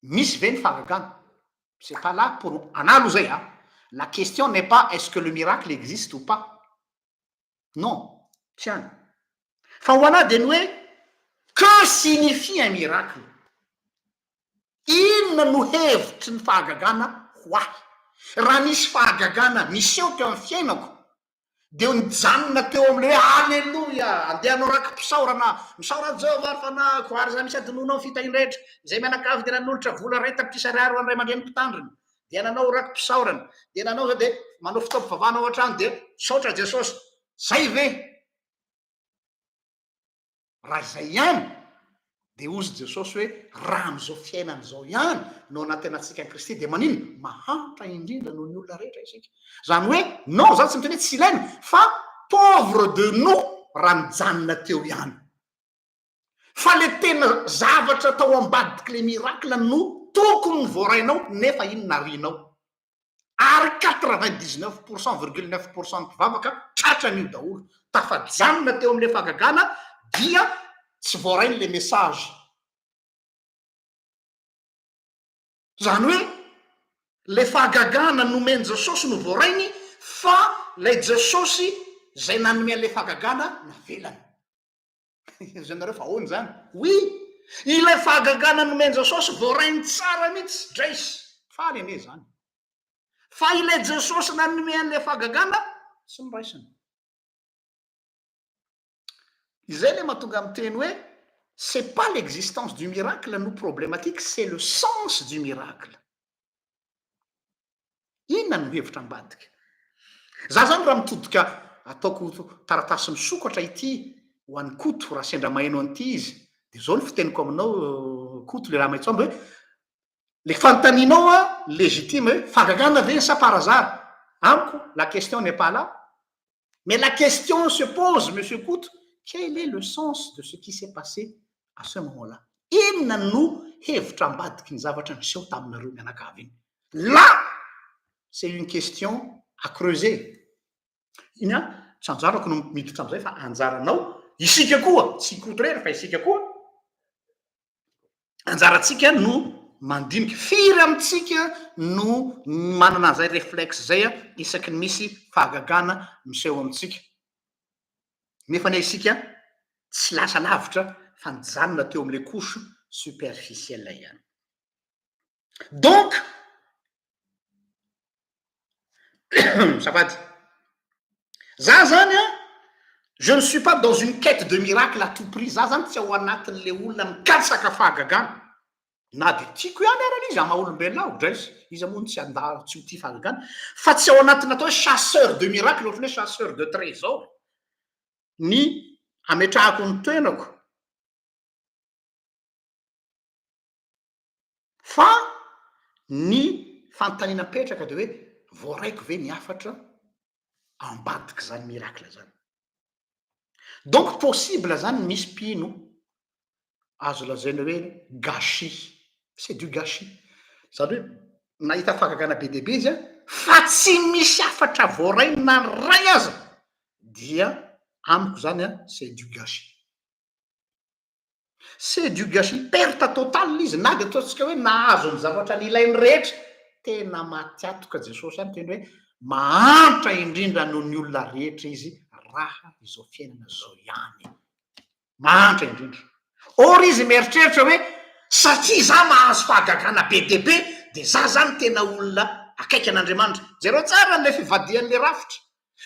misy ve ny fahagagana, c'est pas là pour analo zay a. La question n'est pas est-ce que le miracle existe ou pas, non, tiany fa ho ana dia ny hoe que signifie un miracle, inona no hevitry ny fahagagana ho ahy. Raha misy fahagagana miseho teo amin'ny fiainako dia nijanona teo amin'le hoe alleloia andehanao raka mpisaorana misaorana jehovah fanahiko ary za misy adinonao fitainrehetra zay mianakavy dia nanolotra vola ray tapitisariary ho an'ray aman-dreny mpitandriny dia nanao raka mpisaorana dia nanao zao dia manao fitaovy vavana ao an-trano dia saotra jesosy zay ve raha zay ihany dia ozy jesosy hoe raha am'izao fiainana zao ihany no anaty antsika any kristy dia manino mahantra indrindra noho ny olona rehetra isika. Zany hoe non zany tsy miteny hoe tsy ilaina fa pauvre de nous raha mijanona teo ihany fa le tena zavatra tao ambadiky le miracle no tokony voarainao nefa iny narinao ary 99,9% mpivavaka tratra an'io daholo tafajanona teo amin'le fahagagana dia tsy voarainy le message. Zany hoe le fahagagana nomeny jesosy no voarainy fa le jesosy zay nanome an'le fahagagana navelany. Zay nareo fa ahoany zany? Oui, ilay fahagagana nomeny jesosy voarainy tsara mihitsy draisy faly ane zany fa ilay jesosy nanome an'le fahagagana tsy miraisiny. Izay le mahatonga amin'ny teny hoe c'est pas l'existence du miracle no problématique, c'est le sens du miracle. Inona no hevitra ambadika? Za zany raha mitodika ataoko taratasy misokatra ity ho an'ny koto raha sendra maheno an'ity izy dia zao ny fiteniko aminao koto le raha maitsoamby hoe le fanontanianao a légitime hoe fahagagana ve sa par hasard. Amiko la question n'est pas là, mais la question se pose, monsieur Koto, quel est le sens de ce qui s'est passé à ce moment-là? Inona no hevitra ambadiky ny zavatra niseho taminareo mianakavy iny? Là, c'est une question à creuser. Iny a tsy anjarako no miditra am'izay fa anjaranao isika koa tsy koto rery fa isika koa anjaratsika no mandiniky firy amintsika no manana an'izay réflexe zay a isaky ny misy fahagagana miseho amintsika nefa ne isika tsy lasa lavitra fa nijanona teo amin'le couche superficielle ihany. Donc safady za zany a je ne suis pas dans une quête de miracle à tout prix. Za zany tsy ao anatin'le olona mikatsaka fahagagana na de tiako ihany arana izy ama olombelona aho draisy izy amony tsy anda tsy ho tia fahagagana fa tsy ao anatina atao hoe chasseur de miracle ohatrany hoe chasseur de trésor ny ametrahako ny toenako fa ny fanontaniana-petraka de hoe voaraiko ve niafatra ambadiky zany miracle zany. Donc possible zany misy mpino azo lazaina hoe gâchis, c'est du gâchis. Zany hoe nahita fahagagana be dehibe izy a fa tsy misy afatra voarainy na ray aza dia amiko zany a c'est du gâchis. C'est du gâchis, perte totale izy na de ataontsika hoe nahazo ny zavatra ny ilainy rehetra. Tena matiatoka jesosy any teny hoe mahantra indrindra noho ny olona rehetra izy raha izao fiainana zao ihany mahantra indrindra. Or izy mieritreritra hoe satria za mahazo fahagagana be dehibe de za zany tena olona akaiky an'Andriamanitra. Jereo tsara n'le fivadihan'le rafitra.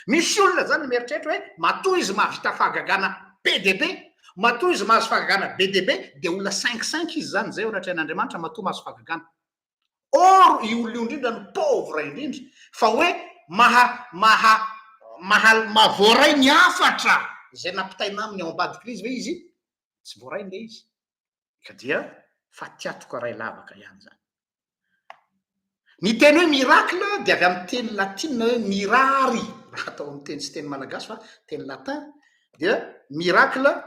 Misy olona zany mieritreritra hoe matoa izy mahavita fahagagana be dehibe, matoa izy mahazo fahagagana be dehibe de olona 5 izy zany zay oratry an'Andriamanitra matoa mahazo fahagagana. Or io olona io indrindra ny pauvre indrindra fa hoe mahavoaray ny afatra zay nampitaina aminy ao ambadiky izy hoe izy tsy voarainy le izy ka dia fa tiatoka ray lavaka ihany zany. Ny teny hoe miracle dia avy amin'ny teny latina hoe mirary raha atao amin'ny teny sy teny malagasy fa teny latin dia miracle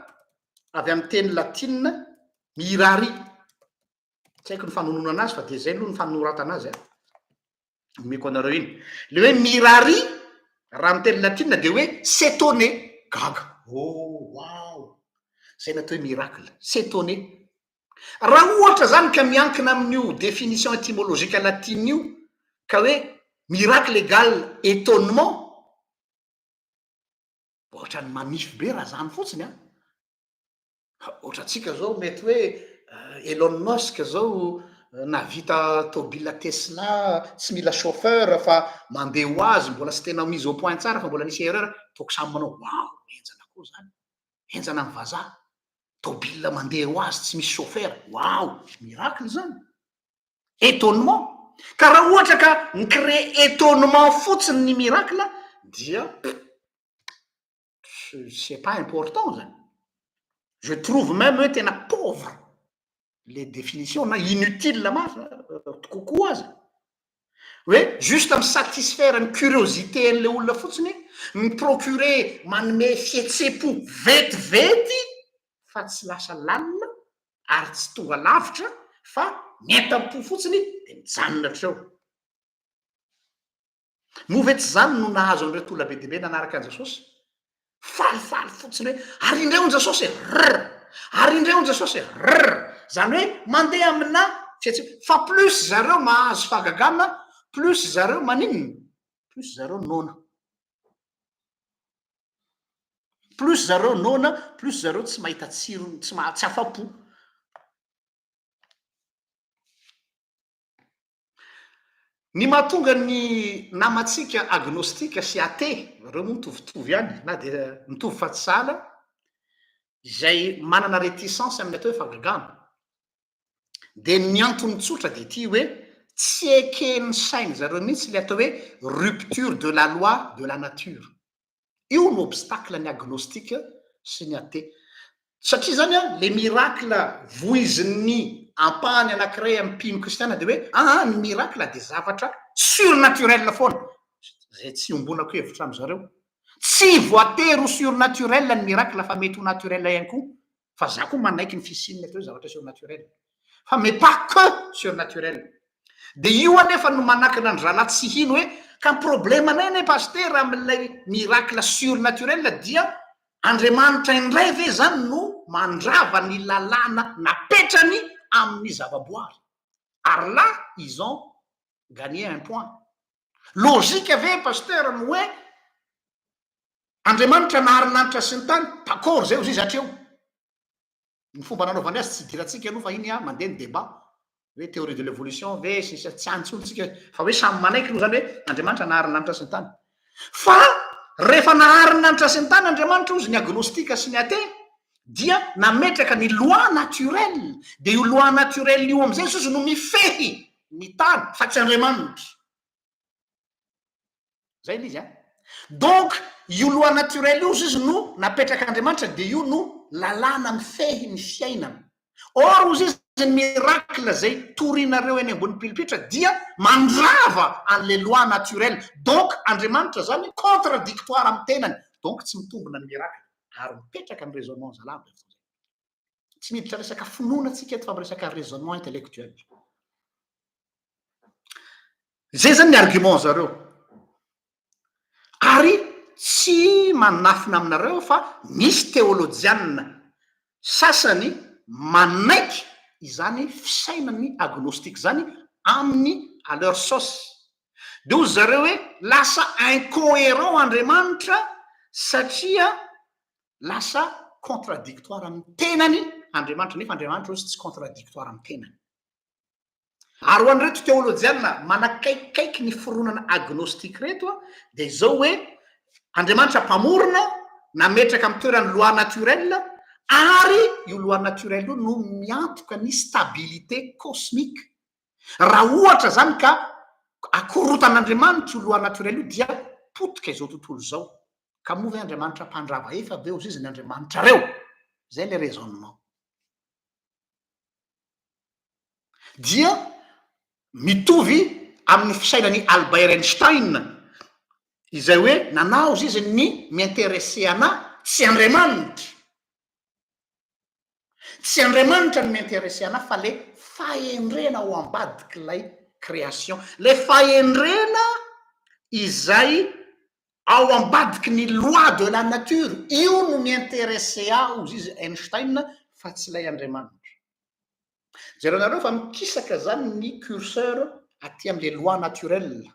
avy amin'ny teny latina mirary. Tsy haiko ny fanonoana anazy fa de zay aloha ny fanoratana azy a omeko anareo iny le hoe mirary raha miteny latina de hoe s'étonner gaga wow zay natao hoe miracle s'étonner raha ohatra zany ka miankina amin'io définition étymologique latine io ka hoe miracle égal étonnement ohatra ny manify be raha zany fotsiny a ohatra atsika zao mety hoe Elon Musk zao navita tôbila Tesla tsy mila chauffeur fa mandeha ho azy mbola tsy tena mise au point tsara fa mbola nisy erreur toko samy manao wow enjana koa zany enjana ny vazaha tôbila mandeha ho azy tsy misy chauffeur wow miracle zany étonnement ka raha ohatra ka micrée étonnement fotsiny ny miracle dia c'est pas important zany je trouve même hoe tena pauvre les définitions na inutile mafy kokoa azy hoe juste mi satisfaire ny curiosité an'le olona fotsiny mi procurer manome fihetsepo vetivety fa tsy lasa lalina ary tsy tonga lavitra fa mientam-po fotsiny de mijanona treo move tsy zany no nahazo an'reto olona be debe nanaraka an Jesosy falifaly fotsiny hoe ary indreo ny Jesosy ary indreo ny Jesosy zany hoe mandeha amina fihetsepo fa plus zareo mahazo fahagagana plus zareo maninona plus zareo nona plus zareo nona plus zareo tsy mahita tsiro tsy afa-po ny mahatonga ny namatsika agnostika sy athée reo moa mitovitovy ihany na de mitovy fa tsy sahala izay manana réticence amin'ny atao hoe fahagagana de ny antony tsotra de ty hoe tsy eken'ny sainy zareo mihitsy le atao hoe rupture de la loi de la nature io no obstacle ny agnostika sy ny athée satria zany a le miracle voizin'ny ampahany anankiray amin'ny mpino kristiana de hoe ny miracle de zavatra surnaturel foana zay tsy ombonako hevitra amy zareo tsy voatery ho surnaturel ny miracle fa mety ho naturel ihany koa fa za koa manaiky ny fisininy atao hoe zavatra surnaturel fa mais pas que surnaturel de io anefa no manakina ny rahalahy tsy hino hoe ka problème anay ne paster amin'ilay miracle surnaturel dia andriamanitra indray ve zany no mandrava ny lalàna napetrany amin'ny zavaboary ary là ils ont gagné un point logique ave paster no hoe andriamanitra naharinanitra sy ny tany d'accord zay ozy izy hatreo ny fomba nanaovany azy tsy idiratsika aloha fa iny a mandeha ny débat hoe théorie de l'évolution ve sy tsy antsolotsika fa hoe samy manaiky no zany hoe andriamanitra naharinanitra sy ny tany fa rehefa naharinanitra sy ny tany andriamanitra ozy ny agnostika sy ny athée dia nametraka ny loi naturelle de io loi naturelle io am'izay izy no mifehy ny tany fa tsy andriamanitra zay l izy a donc io loi naturelle io izy no napetraka andriamanitra de io no lalàna mifehy ny fiainana or ozy izy ny miracle zay torinareo eny ambony pilipitra dia mandrava an'le loi naturelle donc andriamanitra zany contradictoire amy tenany donc tsy mitombona ny miracle ary mipetraka ny raisonnement zalava tsy miditra resaka finoana tsika eto fa miresaka raisonnement intellectuel zay zany ny argument zareo ary tsy manafina aminareo fa misy théologianna sasany manaiky izany fisainany agnostique zany amin'ny à leur sauce de ozy zareo hoe lasa incohérent andriamanitra satria lasa contradictoire amin'ny tenany andriamanitra nefa andriamanitra ozy tsy contradictoire amin'ny tenany ary ho an'reto théologianna manakaikikaiky ny fironana agnostique reto a de zao hoe andriamanitra mpamorona nametraka amy toerany loi naturelle ary io loi naturelle io no miantoka ny stabilité cosmique raha ohatra zany ka akorotan'andriamanitra io loi naturelle io dia potika izao tontolo zao ka moa ve andriamanitra mpandrava efa be ozy izy ny andriamanitra reo zay le raisonnement dia mitovy amin'ny fisainany Albert Einstein izay hoe nanao izy izy ny miintéressé ana tsy andriamanitra tsy andriamanitra ny miintéressé ana fa le fahendrena ao ambadiky lay création le fahendrena izay ao ambadiky ny loi de la nature io no miintéressé ao izy Einstein fa tsy ilay Andriamanitra. Jereo nareo fa mikisaka zany ny curseur aty am'le loi naturelle,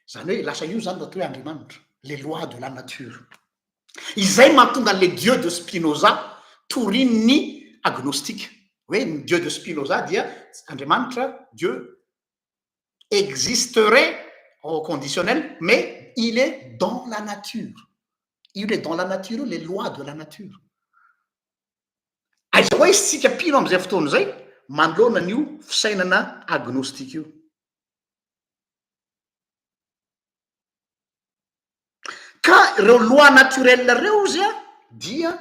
zany hoe lasa io zany atao hoe Andriamanitra, les lois de la nature. Izay mahatonga le Dieu de Spinoza torin'ny agnostique hoe ny Dieu de Spinoza dia Andriamanitra, Dieu existerait au conditionnel, mais il est dans la nature. Il est dans la nature, les lois de la nature. Aiza hoe izy tsika pino am'izay fotoana zay manoloana an'io fisainana agnostique io. Ka ireo loi naturelle reo izy a dia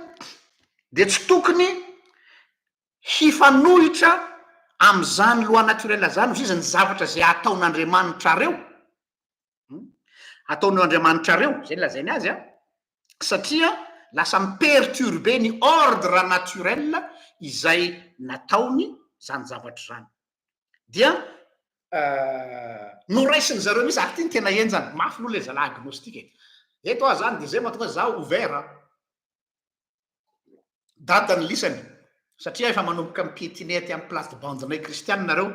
de tsy tokony hifanohitra am'izany loi naturelle zany izy ny zavatra zay ataon'Andriamanitra reo ataon'Andriamanitra reo zay lazainy azy a satria lasa miperturbe ny ordre naturel izay nataony zany zavatra zany dia noraisiny zareo misy ary ty ny tena enjany mafy aloha le zalahy agnostique eto a zany de zay mahatonga zaho ouvert datany lisany satria efa manomboka mipiétiner ty amy place de bandinay kristianina nareo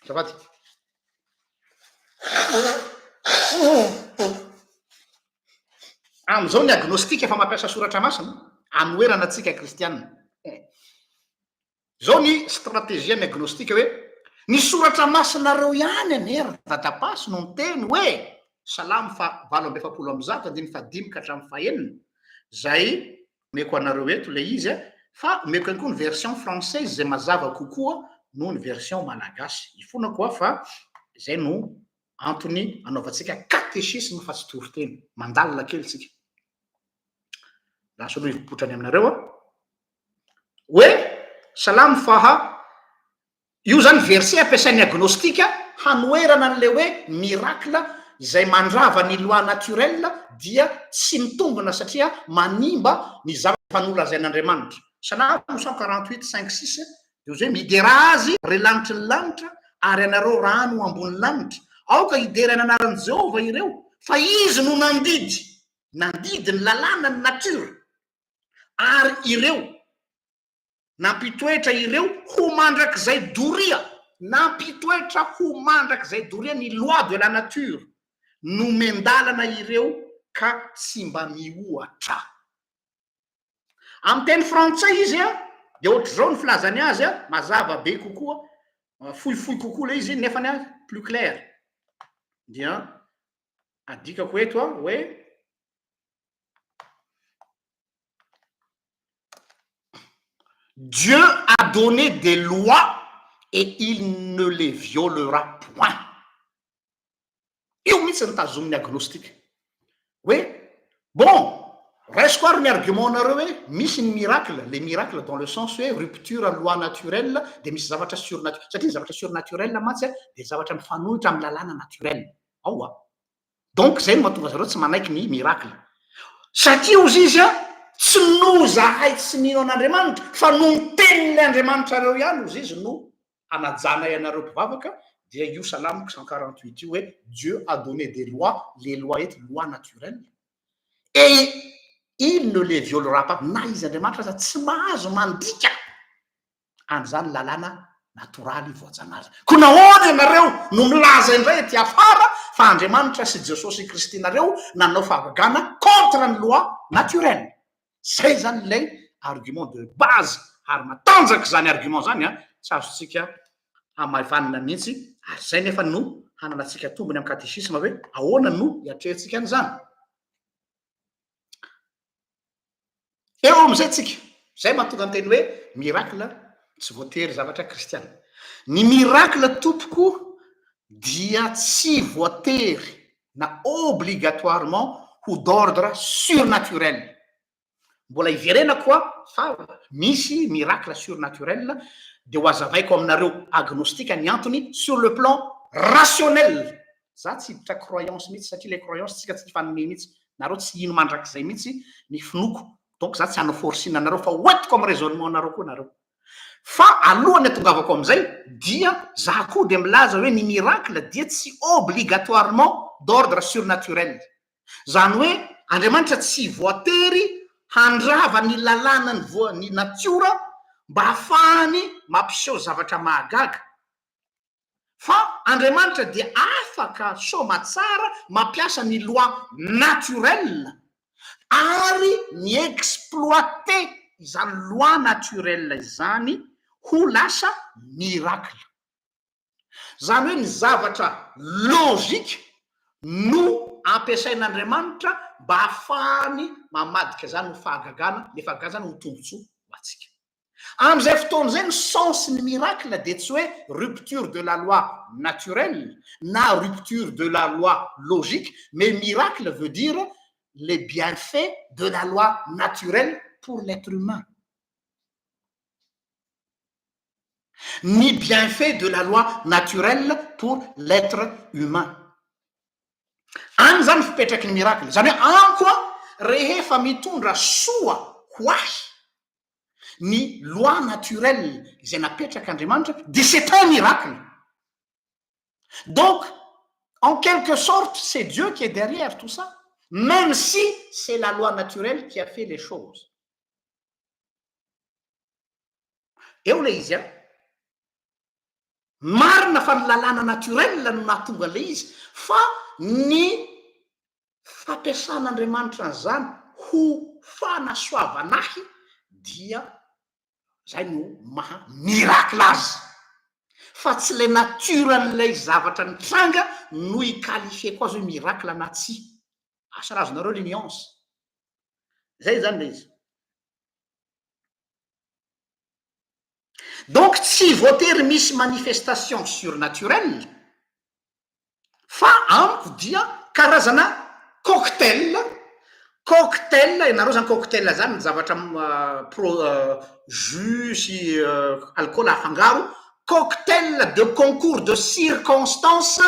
safaty am'izao ny agnostique efa mampiasa soratra masina anoerana atsika kristianina zao ny stratégie ny agnostique hoe ny soratra masinareo ihany anery dadapaso no miteny hoe salamy fa 8:7 andiny fadimy ka hatramin'ny fahenina zay omeko anareo eto le izy a fa omeko ihany koa ny version française zay mazava kokoa noho ny version malagasy ifona koa fa zay no antony anaovantsika catéchisme fa tsy toroteny mandalina kely tsika lasa aloha ipotrany aminareo a hoe salamy faha io zany verset ampiasain'ny agnostique hanoerana an'le hoe miracle izay mandrava ny loi naturelle dia tsy mitombona satria manimba ny zavatra fanolazain'Andriamanitra. Salamo 148:5-6 de hoe midera azy relanitry ny lanitra ary anareo rano ambony lanitra aoka hidera ny anaran'i Jehova ireo fa izy no nandidy ny lalàna ny nature ary ireo nampitoetra ireo ho mandrak'izay doria nampitoetra ho mandrak'izay doria ny loi de la nature no mendalana ireo ka tsy mba miohatra. Amin'ny teny frantsay izy a de ohatr'izao ny filazany azy a mazava be kokoa fohifohy kokoa le izy nefany a plus clair dia adikako eto a hoe Dieu a donné des lois et il ne les violera point. Io mihitsy ny tazomin'ny agnostique hoe bon raisiko ary ny argument-nareo hoe misy ny miracle, les miracles dans le sens hoe rupture à loi naturelle de misy zavatra surnaturel satria ny zavatra surnaturel matsy a de zavatra mifanohitra amin'ny lalàna naturel ao a donc zay no mahatonga zareo tsy manaiky ny miracle satria ozy izy a tsy no zahay tsy mino an'Andriamanitra fa no miteniny Andriamanitra reo ihany ozy izy no anajanay anareo mpivavaka dia io salamo 148 io hoe Dieu a donné des lois, les lois eto loi naturelle et il ne les violera pas. Na izy Andriamanitra za tsy mahazo mandika an'izany lalàna natoraly voajanazy. Ko nahoana ianareo no milaza indray ety afara fa Andriamanitra sy Jesosy Kristy nareo nanao favagana contre ny loi naturelle. Zay zany ilay argument de base ary matanjaka zany argument zany a tsy azontsika hamavanana mihitsy ary zay nefa no hananatsika tombony amin'ny catéchisme hoe ahoana no hiatrehantsika an'izany. Eo am'izay tsika zay mahatonga ny teny hoe miracle tsy voatery zavatra kristiana. Ny miracle tompoko dia tsy voatery na obligatoirement ho d'ordre surnaturel. Mbola iverena koa fa misy miracle surnaturel de ho azavaiko aminareo agnostique ny antony sur le plan rationnel. Za tsy hiditra croyance mihitsy satria le croyance tsika tsy fanome mihitsy nareo tsy ino mandrak'izay mihitsy ny finoko donc za tsy hanao forcine anareo fa hoentiko amin'ny raisonnement anareo koa nareo fa alohany atongavako am'izay dia za koa de milaza hoe ny miracle dia tsy obligatoirement d'ordre surnaturel. Zany hoe Andriamanitra tsy voatery handrava ny lalàna ny natiora mba hahafahany mampiseho zavatra mahagaga, fa Andriamanitra dia afaka somatsara mampiasa ny loi naturel ary ny exploite izany loi naturel izany ho lasa miracle. Zany hoe ny zavatra logika no ampiasain'Andriamanitra mba hahafahany mamadika zany ho fahagagana, le fahagagana zany ho tombotsoa ho atsika. Am'izay fotoana zay ny sens ny miracle de tsy hoe rupture de la loi naturelle na rupture de la loi logique, mais miracle veut dire les bienfaits de la loi naturelle pour l'être humain. Ny bienfait de la loi naturelle pour l'être humain. Any zany fipetraky ny miracle. Zany hoe any koa rehefa mitondra soa ho ahy ny loi naturelle izay napetrak'Andriamanitra, de c'est un miracle. Donc, en quelque sorte, c'est Dieu qui est derrière tout ça, même si c'est la loi naturelle qui a fait les choses. Eo le izy a marina fa ny lalàna naturel no nahatonga le izy, fa ny fampiasan'Andriamanitra zany ho fanasoavanahy dia zay no maha miracle azy, fa tsy le naturan'ilay zavatra nitranga no iqualifie koa azy hoe miracle na tsy. Asa razonareo le nuance zay zany le izy. Donc tsy voatery misy manifestation surnaturelle, fa amiko dia karazana cocktail ianareo zany cocktail zany zavatra jus sy alcool afangaro, cocktail de concours de circonstance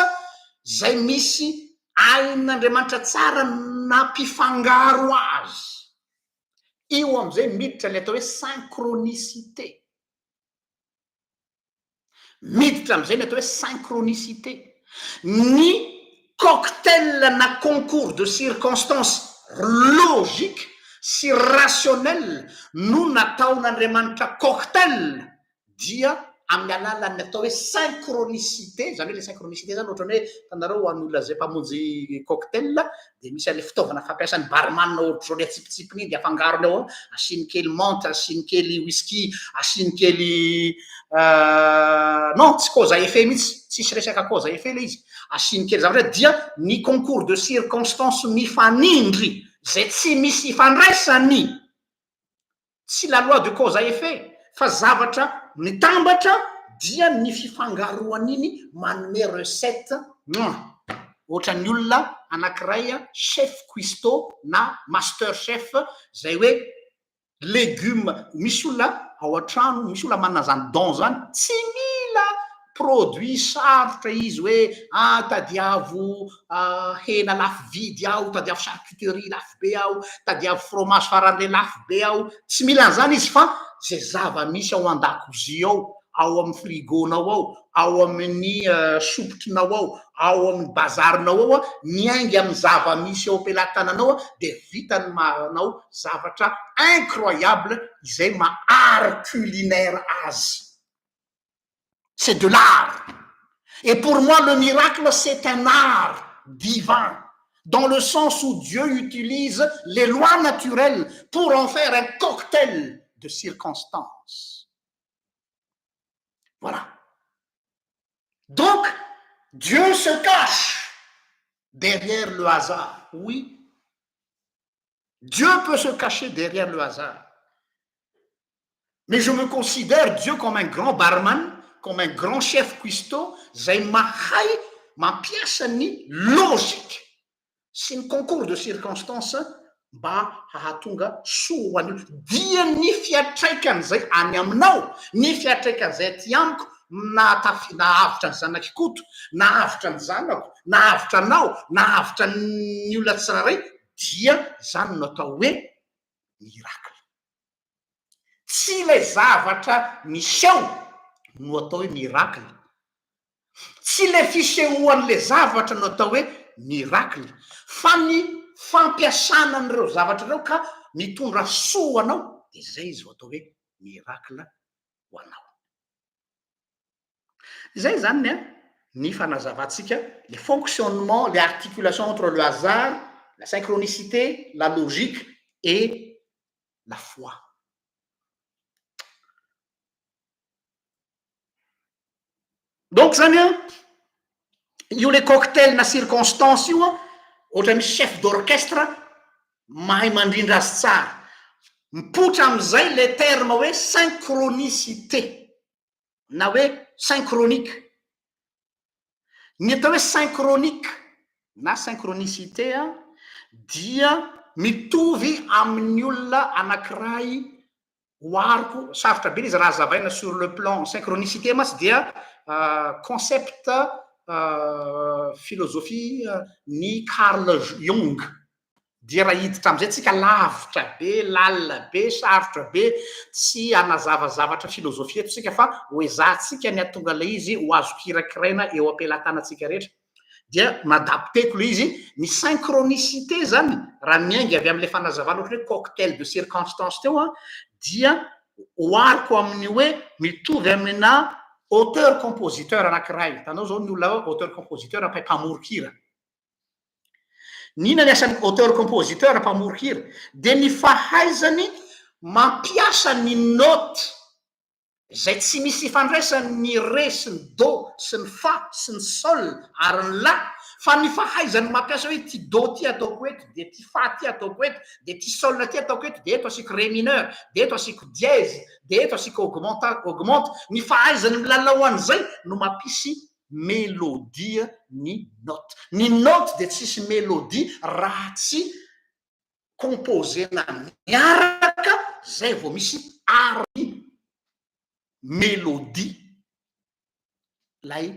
zay misy ain'Andriamanitra tsara nampifangaro azy. Io am'izay miditra le atao hoe synchronicité. Miditra am'izay le atao hoe synchronicité. Ny cocktail na concours de circonstance logique sy rationnel no nataon'Andriamanitra cocktail dia amin'ny alalan'ny atao hoe synchronicité. Zany hoe le synchronicité zany ohatrany hoe tanareo an'olona zay mpamonjy cocktail de misy an'le fitaovana fampiasan'ny barman ohatr'zao le atsipitsipiny iny de afangarony ao, asiny kely menthe, asiny kely whisky, asiny kely non tsy cause à effet mihitsy, tsisy resaka cause à effet le izy, asiny kely zavatra dia ny concours de circonstance mifanindry zay tsy misy ifandraisany, tsy la loi de cause à effet, fa zavatra mitambatra dia ny fifangaroan'iny manome recette. Ohatran'ny olona anankiray chef cuistot na master chef zay hoe légume, misy olona ao an-trano, misy olona manana zany don zany, tsy mila produit sarotra izy hoe tadiavo hena lafo vidy aho, tadiavo charcuterie lafo be aho, tadiavo fromage faran'le lafo be aho, tsy mila an'izany izy, fa zay zava-misy ao an-dakozia ao amin'ny frigonao ao amin'ny sopotrinao ao amin'ny bazarinao miaingy amin'ny zava-misy ao am-pelantananao de vitany manao zavatra incroyable izay ma-art culinaire azy. C'est de l'art. Et pour moi, le miracle, c'est un art divin, dans le sens où Dieu utilise les lois naturelles pour en faire un cocktail de circonstances. Voilà. Donc, Dieu se cache derrière le hasard. Oui. Dieu peut se cacher derrière le hasard. Mais je me considère Dieu comme un grand barman, comme un grand chef cuistot, zay mahay mampiasa ny logique sy ny concours de circonstance mba hahatonga soa ho an'io. Dia ny fiatraikany zay any aminao, ny fiatraikany zay aty amiko, nahavitra ny zanak'ikoto, nahavitra ny zanako, nahavitra anao, nahavitra ny olona tsiraray, dia zany no atao hoe miracle. Tsy le zavatra miseho no atao hoe miracle, tsy le fisehoan'le zavatra no atao hoe miracle fa ny fampiasana an'ireo zavatra ireo ka mitondra soa anao de zay izy vo atao hoe miracle ho anao. Zay zany ny fanazavantsika le fonctionnement, les articulations entre le hasard, la synchronicité, la logique et la foi. Donc zany io le cocktail na circonstance io ohatra misy chef d'orchestre mahay mandrindra azy tsara, mipotra am'izay le terme hoe synchronicité na hoe synchronique. Ny atao hoe synchronique na synchronicité dia mitovy amin'ny olona anankiray oariko sarotra be izy raha zavaina sur le plan synchronicité masy dia concept philosophie ny Carl Jung dia raha hiditra am'izay tsika lavitra be, lalina be, sarotra be, tsy anazavazavatra filozofia eto tsika fa hoezahtsika ny atonga le izy ho azo kirakiraina eo am-pelatanatsika rehetra. Dia madapteko le izy ny synchronicité zany raha miainga avy am'le fanazavana ohatra hoe cocktail de circonstance teo dia oariko amin'ny hoe mitovy amina auteur compositeur anankiray. Hitanao zao ny olona auteur compositeur mpamoron-kira. Nina ny asan'ny auteur compositeur mpamoron-kira de ny fahaizany mampiasa ny note zay tsy misy ifandraisany ny ré sy ny do sy ny fa sy ny sol ary ny la fa ny fahaizany mampiasa hoe ty do ty ataoko eto de ty fa ty ataoko eto de ty sol ty ataoko eto de eto asiko ré mineur de eto asiko dièse de eto asiko augmente ny fahaizany milalao an'izay no mampisy mélodie ny note. Ny note de tsisy mélodie raha tsy composena miaraka zay vao misy ary mélodie lay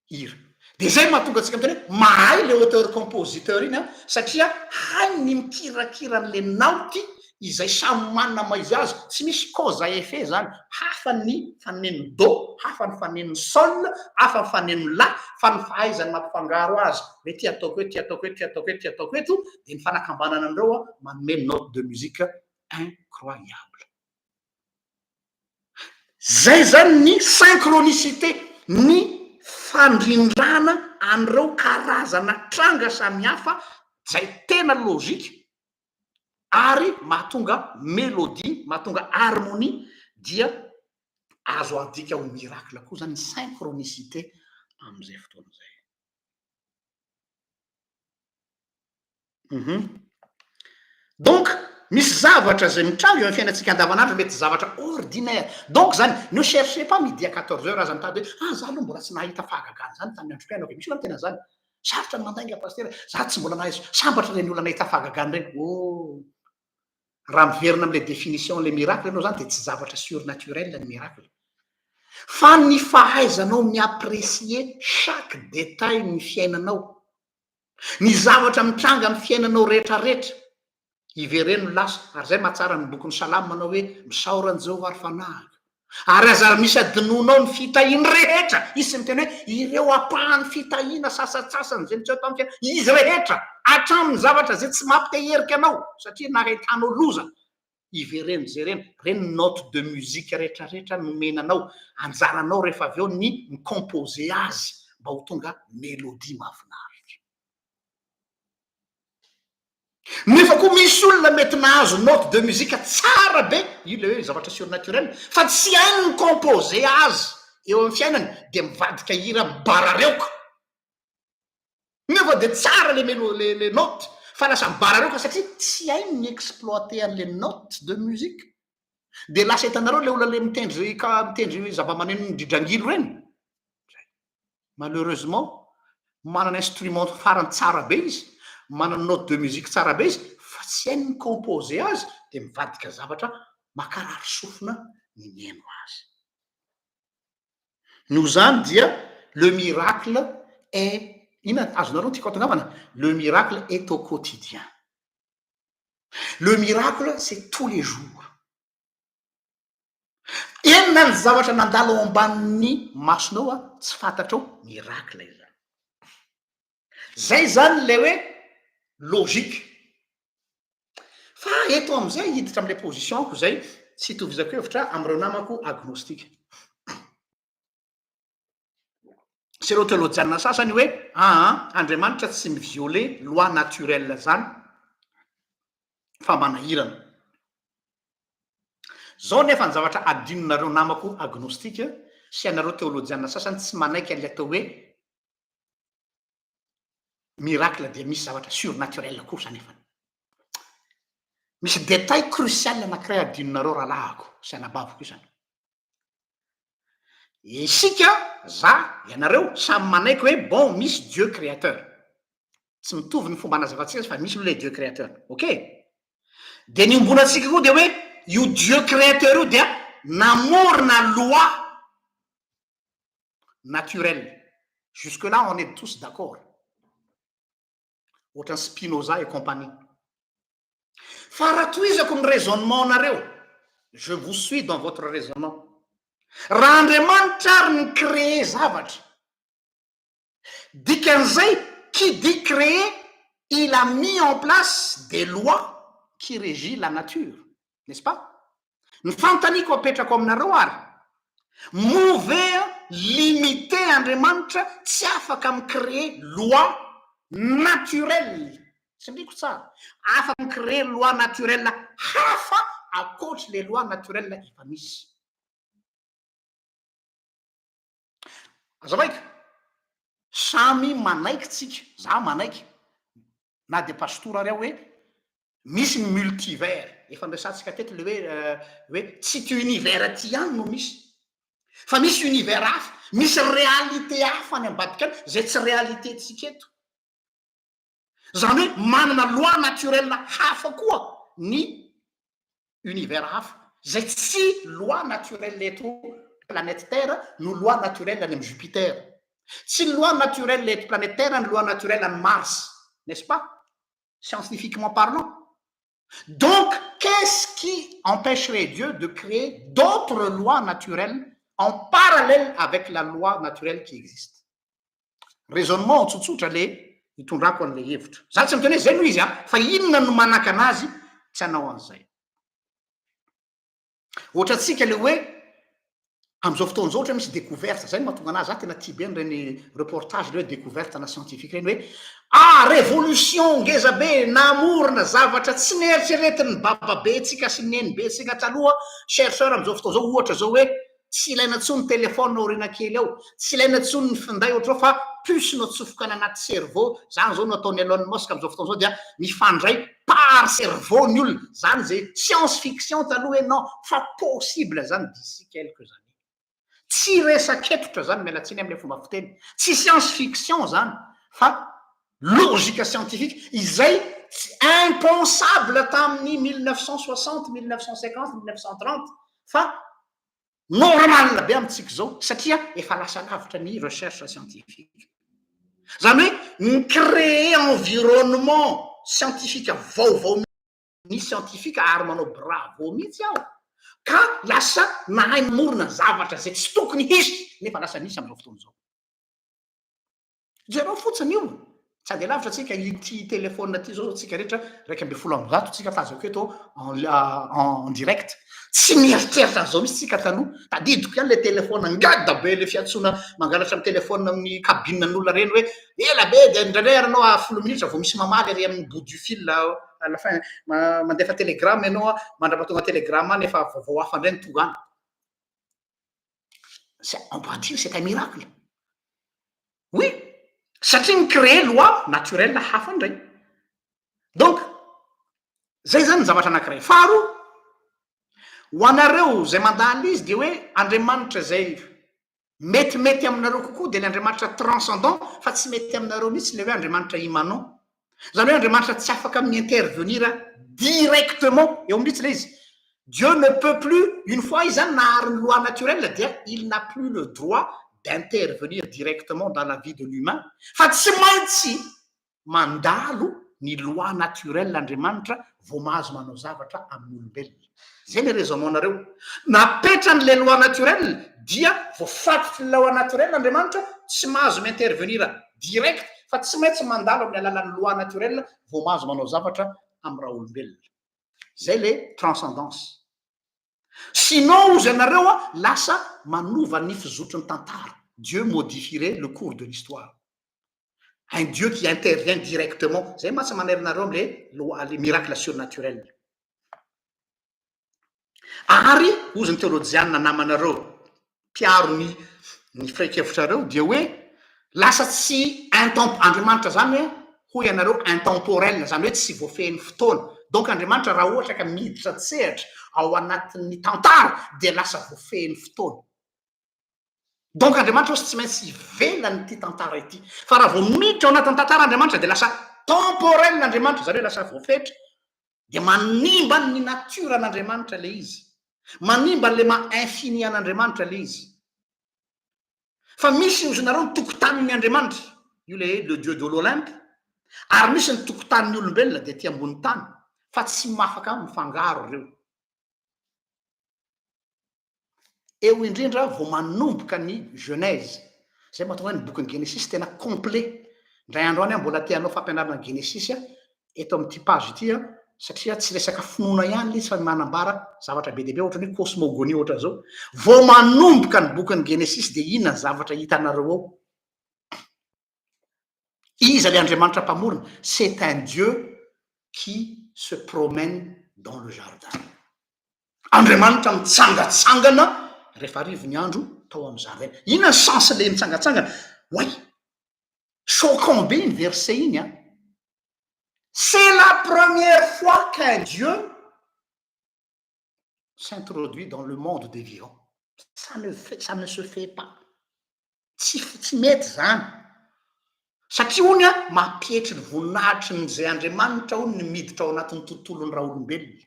hira. De zay mahatonga atsika miteny hoe mahay le auteur compositeur iny satria hainy mikirakira an'le naoty izay samy manana maizy azy, tsy misy cause à effet zany, hafa ny fanen'ny do, hafa ny fanen'ny sol, hafa ny fanen'ny la, fa ny fahaizany mampifangaro azy hoe ty ataoko eto, ty ataoko eto, ty ataoko eto, ty ataoko eto, de ny fanakambanana andreo manome note de musique incroyable. Zay zany ny synchronicité, ny fandrindrana an'ireo karazana tranga samihafa zay tena logika ary mahatonga mélodie, mahatonga harmonie dia azo adika ho miracle koa zany synchronicité am'izay fotoana zay. Donc misy zavatra zay mitrango eo amin'ny fiainantsika andavanandro mety zavatra ordinaire. Donc zany ne cherchez pas midi à 14h aza mitady hoe za aloha mbola tsy nahita fahagagana zany tamin'ny andro mpiainako. Misy olona tena zany. Sarotra ny mandainga pasteur, za tsy mbola nahay sambatra reny olona nahita fahagagana reny. Oh, raha miverina am'le définition le miracle anao zany de tsy zavatra surnaturel ny miracle. Fa ny fahaizanao miapprécier chaque détail ny fiainanao. Ny zavatra mitranga amin'ny fiainanao rehetrarehetra. Ivereno lasa ary zay mahatsara ny bokin'ny salamo manao hoe misaorany Jehovah ary fanahaka. Ary aza misy adinonao ny fitahiny rehetra, izy miteny hoe ireo apahany fitahina sasatsasany zay tsy atao amin'ny izy rehetra hatramin'ny zavatra zay tsy mampiteherika anao satria naretanao loza. Ivereno jerena reny note de musique rehetrarehetra nomenanao, anjaranao rehefa avy eo ny micomposer azy mba ho tonga mélodie mahafinaritra. Nefa koa misy olona mety nahazo note de musique tsara be, io le hoe zavatra surnaturel, fa tsy hainy ny composer azy eo amin'ny fiainany de mivadika hira mibarareoka. Nefa de tsara le note fa lasa mibarareoka satria tsy hainy ny exploiter an'le note de musique. De lasa hitanareo le olona le mitendry zava-maneno dridra-ngilo reny. Malheureusement manana instrument farany tsara be izy, manana note de musique tsara be izy, fa tsy hainy ny composer azy de mivadika zavatra makarary sofina ny miaino azy. Noho zany dia le miracle est azonareo ty kotongavana, le miracle est au quotidien. Le miracle c'est tous les jours. Enina ny zavatra nandalo ao ambanin'ny masonao tsy fantatrao miracle izany. zay zany le hoe logika fa eto am'izay hiditra am'le positionko zay tsy hitovizako hevitra am'ireo namako agnostika sy reo teolojiana sasany hoe andriamanitra tsy miviole loi naturel zany fa manahirana zao nefa ny zavatra adinonareo namako agnostika sy anareo teolojiana sasany tsy manaiky an'le atao hoe miracle dia misy zavatra surnaturel kosa nefa misy détail crucial anankiray adinonareo rahalahako sy anabaviko isany isika za ianareo samy manaiky hoe bon misy dieu créateur tsy mitovy ny fomba anazavantsika fa misy le dieu créateur ok de ny ombonantsika koa de hoe io dieu créateur io dia namorona loi naturel jusque là on est tous d'accord ohatrany Spinoza et compagnie fa raha toizako ny raisonnement nareo je vous suis dans votre raisonnement raha andriamanitra ary ny créer zavatra dikan'izay qui dit créer il a mis en place des lois qui régit la nature n'est-ce pas ny fantaniko apetrako aminareo ary mover limiter andriamanitra tsy afaka micréer loi naturel tsy ndriko tsara afaka micréer loi naturel hafa akoatry le loi naturel efa misy azavaika samy manaiky tsika za manaiky na de pastora reo hoe misy ny multivers efa ndraisantsika teto le hoe tsy ty univers ty any no misy fa misy univers hafa misy réalité hafa ny ambadika any zay tsy réalité tsika eto zany hoe manana loi naturel hafa koa ny univers hafa zay tsy loi naturel eto planète terre no loi naturelle any amy Jupiter tsy loi naturelle eto planète terre ny loi naturelle any Mars n'est-ce pas scientifiquement parlant donc qu'est-ce qui empêcherait Dieu de créer d'autres lois naturelles en parallèle avec la loi naturelle qui existe raisonnement tsotsotra le hitondrako an'le hevitra za tsy miteny hoe zay no izy fa inona no manaka anazy tsy anao an'izay ohatra tsika le hoe am'izao fotoan'izao ohatra misy découverte zay mahatonga anazy za tena tia be reny reportage le hoe découverte na scientifique reny hoe révolution ngeza be namorona zavatra tsy nieritreretiny bababe tsika sy neny be tsika taloha chercheur am'izao fotoa zao ohatra zao hoe tsy ilaina ntsony telefone orina kely ao tsy ilaina ntsony ny finday ohatra ao fa puce no atsofoka any anaty cerveau zany zao no ataony Elon Musk am'izao fotoa zao dia mifandray par cerveau ny olona zany zay science fiction taloha hoe non fa possible zany d'ici quelques années tsy resaketotra zany mialatsiny am'le fomba fiteny tsy science fiction zany fa logika scientifique izay impensable tamin'ny 1960 1950 1930 fa normal be amitsika zao satria efa lasa lavitra ny recherche scientifique zany hoe ny créer environnement scientifique vaovao ny scientifique ary manao bravo mihitsy aho ka lasa nahay morona zavatra zay tsy tokony hisy nefa lasa nisy am'izao fotoana zao jereo fotsiny io tsy ade lavitra tsika ity telefone ty zao tsika rehetra raiky amby folo amby zato tsika tazako eto en direct tsy mieritreritra zao misy tsika taloha tadidiko ihany le telefone ngada be le fiatsona mangalatra amy telefone amin'ny cabine n'olona reny hoe ela be de indraindray aranao folo minitra vao misy mamaly ary amin'ny bout du fil à la fin mandefa telegramme ianao mandrapatonga telegramme any efa vao hafa indray ny tonga any on peut dire c'est un miracle oui satria ny créer loi naturelle hafa indray donc zay zany ny zavatra anankiray faharo ho anareo zay mandaly izy de hoe andriamanitra zay metimety aminareo kokoa de le andriamanitra transcendant fa tsy mety aminareo mihitsy le hoe andriamanitra immanent zany hoe andriamanitra tsy afaka mi-intervenir directement eo amitsy le izy Dieu ne peut plus une fois izy zany nahary ny loi naturelle dia il n'a plus le droit d'intervenir directement dans la vie de l'humain fa tsy maintsy mandalo ny loi naturelle andriamanitra vao mahazo manao zavatra amin'ny olombelona zay le raisonnement nareo napetrany le loi naturelle dia vao fatotry ny loi naturelle andriamanitra tsy mahazo m'intervenir direct fa tsy maintsy mandalo amin'ny alalan'ny loi naturel vao mahazo manao zavatra amin'ny raha olombelona. Zay le transcendance. Sinon ozy ianareo a lasa manova ny fizotry ny tantara. Dieu modifierait le cours de l'histoire. Un Dieu qui intervient directement. Zay mahatsy manerinareo am'le miracle surnaturel. Ary ozy ny théologiana namanareo mpiaro ny firaikevitrareo dia hoe lasa tsy Andriamanitra zany hoe hoy ianareo intemporel, zany hoe tsy voafehin'ny fotoana. Donc Andriamanitra raha ohatra ka miditra tsehatra ao anatin'ny tantara dia lasa voafehin'ny fotoana. Donc Andriamanitra ozy tsy maintsy ivelany ity tantara ity. Fa raha vao miditra ao anatin'ny tantara Andriamanitra dia lasa temporel n'Andriamanitra, zany hoe lasa voafetra, dia manimba ny natura an'Andriamanitra le izy. Manimba le ma infini an'Andriamanitra le izy. Fa misy ozy nareo ny tokotanin'ny Andriamanitra, io le Dieu de l'Olympe, ary misy ny tokotanin'ny olombelona dia ty ambony tany, fa tsy mafaka mifangaro reo. Eo indrindra vao manomboka ny Genèse. Zay mahatonga ny bokin'ny Genesis tena complet. Ndray andro any mbola te-hanao fampianarana Genesis eto amin'ity page ity satria tsy resaka finoana ihany le fa manambara zavatra be dehibe ohatran'ny hoe cosmogonie ohatra zao. Vao manomboka ny bokin'ny Genesis dia inona zavatra hitanareo ao? Iza le Andriamanitra mpamorona? C'est un Dieu qui se promène dans le jardin. Andriamanitra mitsangatsangana rehefa arivo ny andro tao amin'ny jardin. Inona ny sens le mitsangatsangana? Oay, choquant be iny verset iny C'est la première fois qu'un Dieu s'introduit dans le monde des vivants. Ça ne se fait pas. Tsy mety zany. Satria ony mampetry ny voninahitry n'izay Andriamanitra ony ny miditra ao anatin'ny tontolon'ny raha olombelona.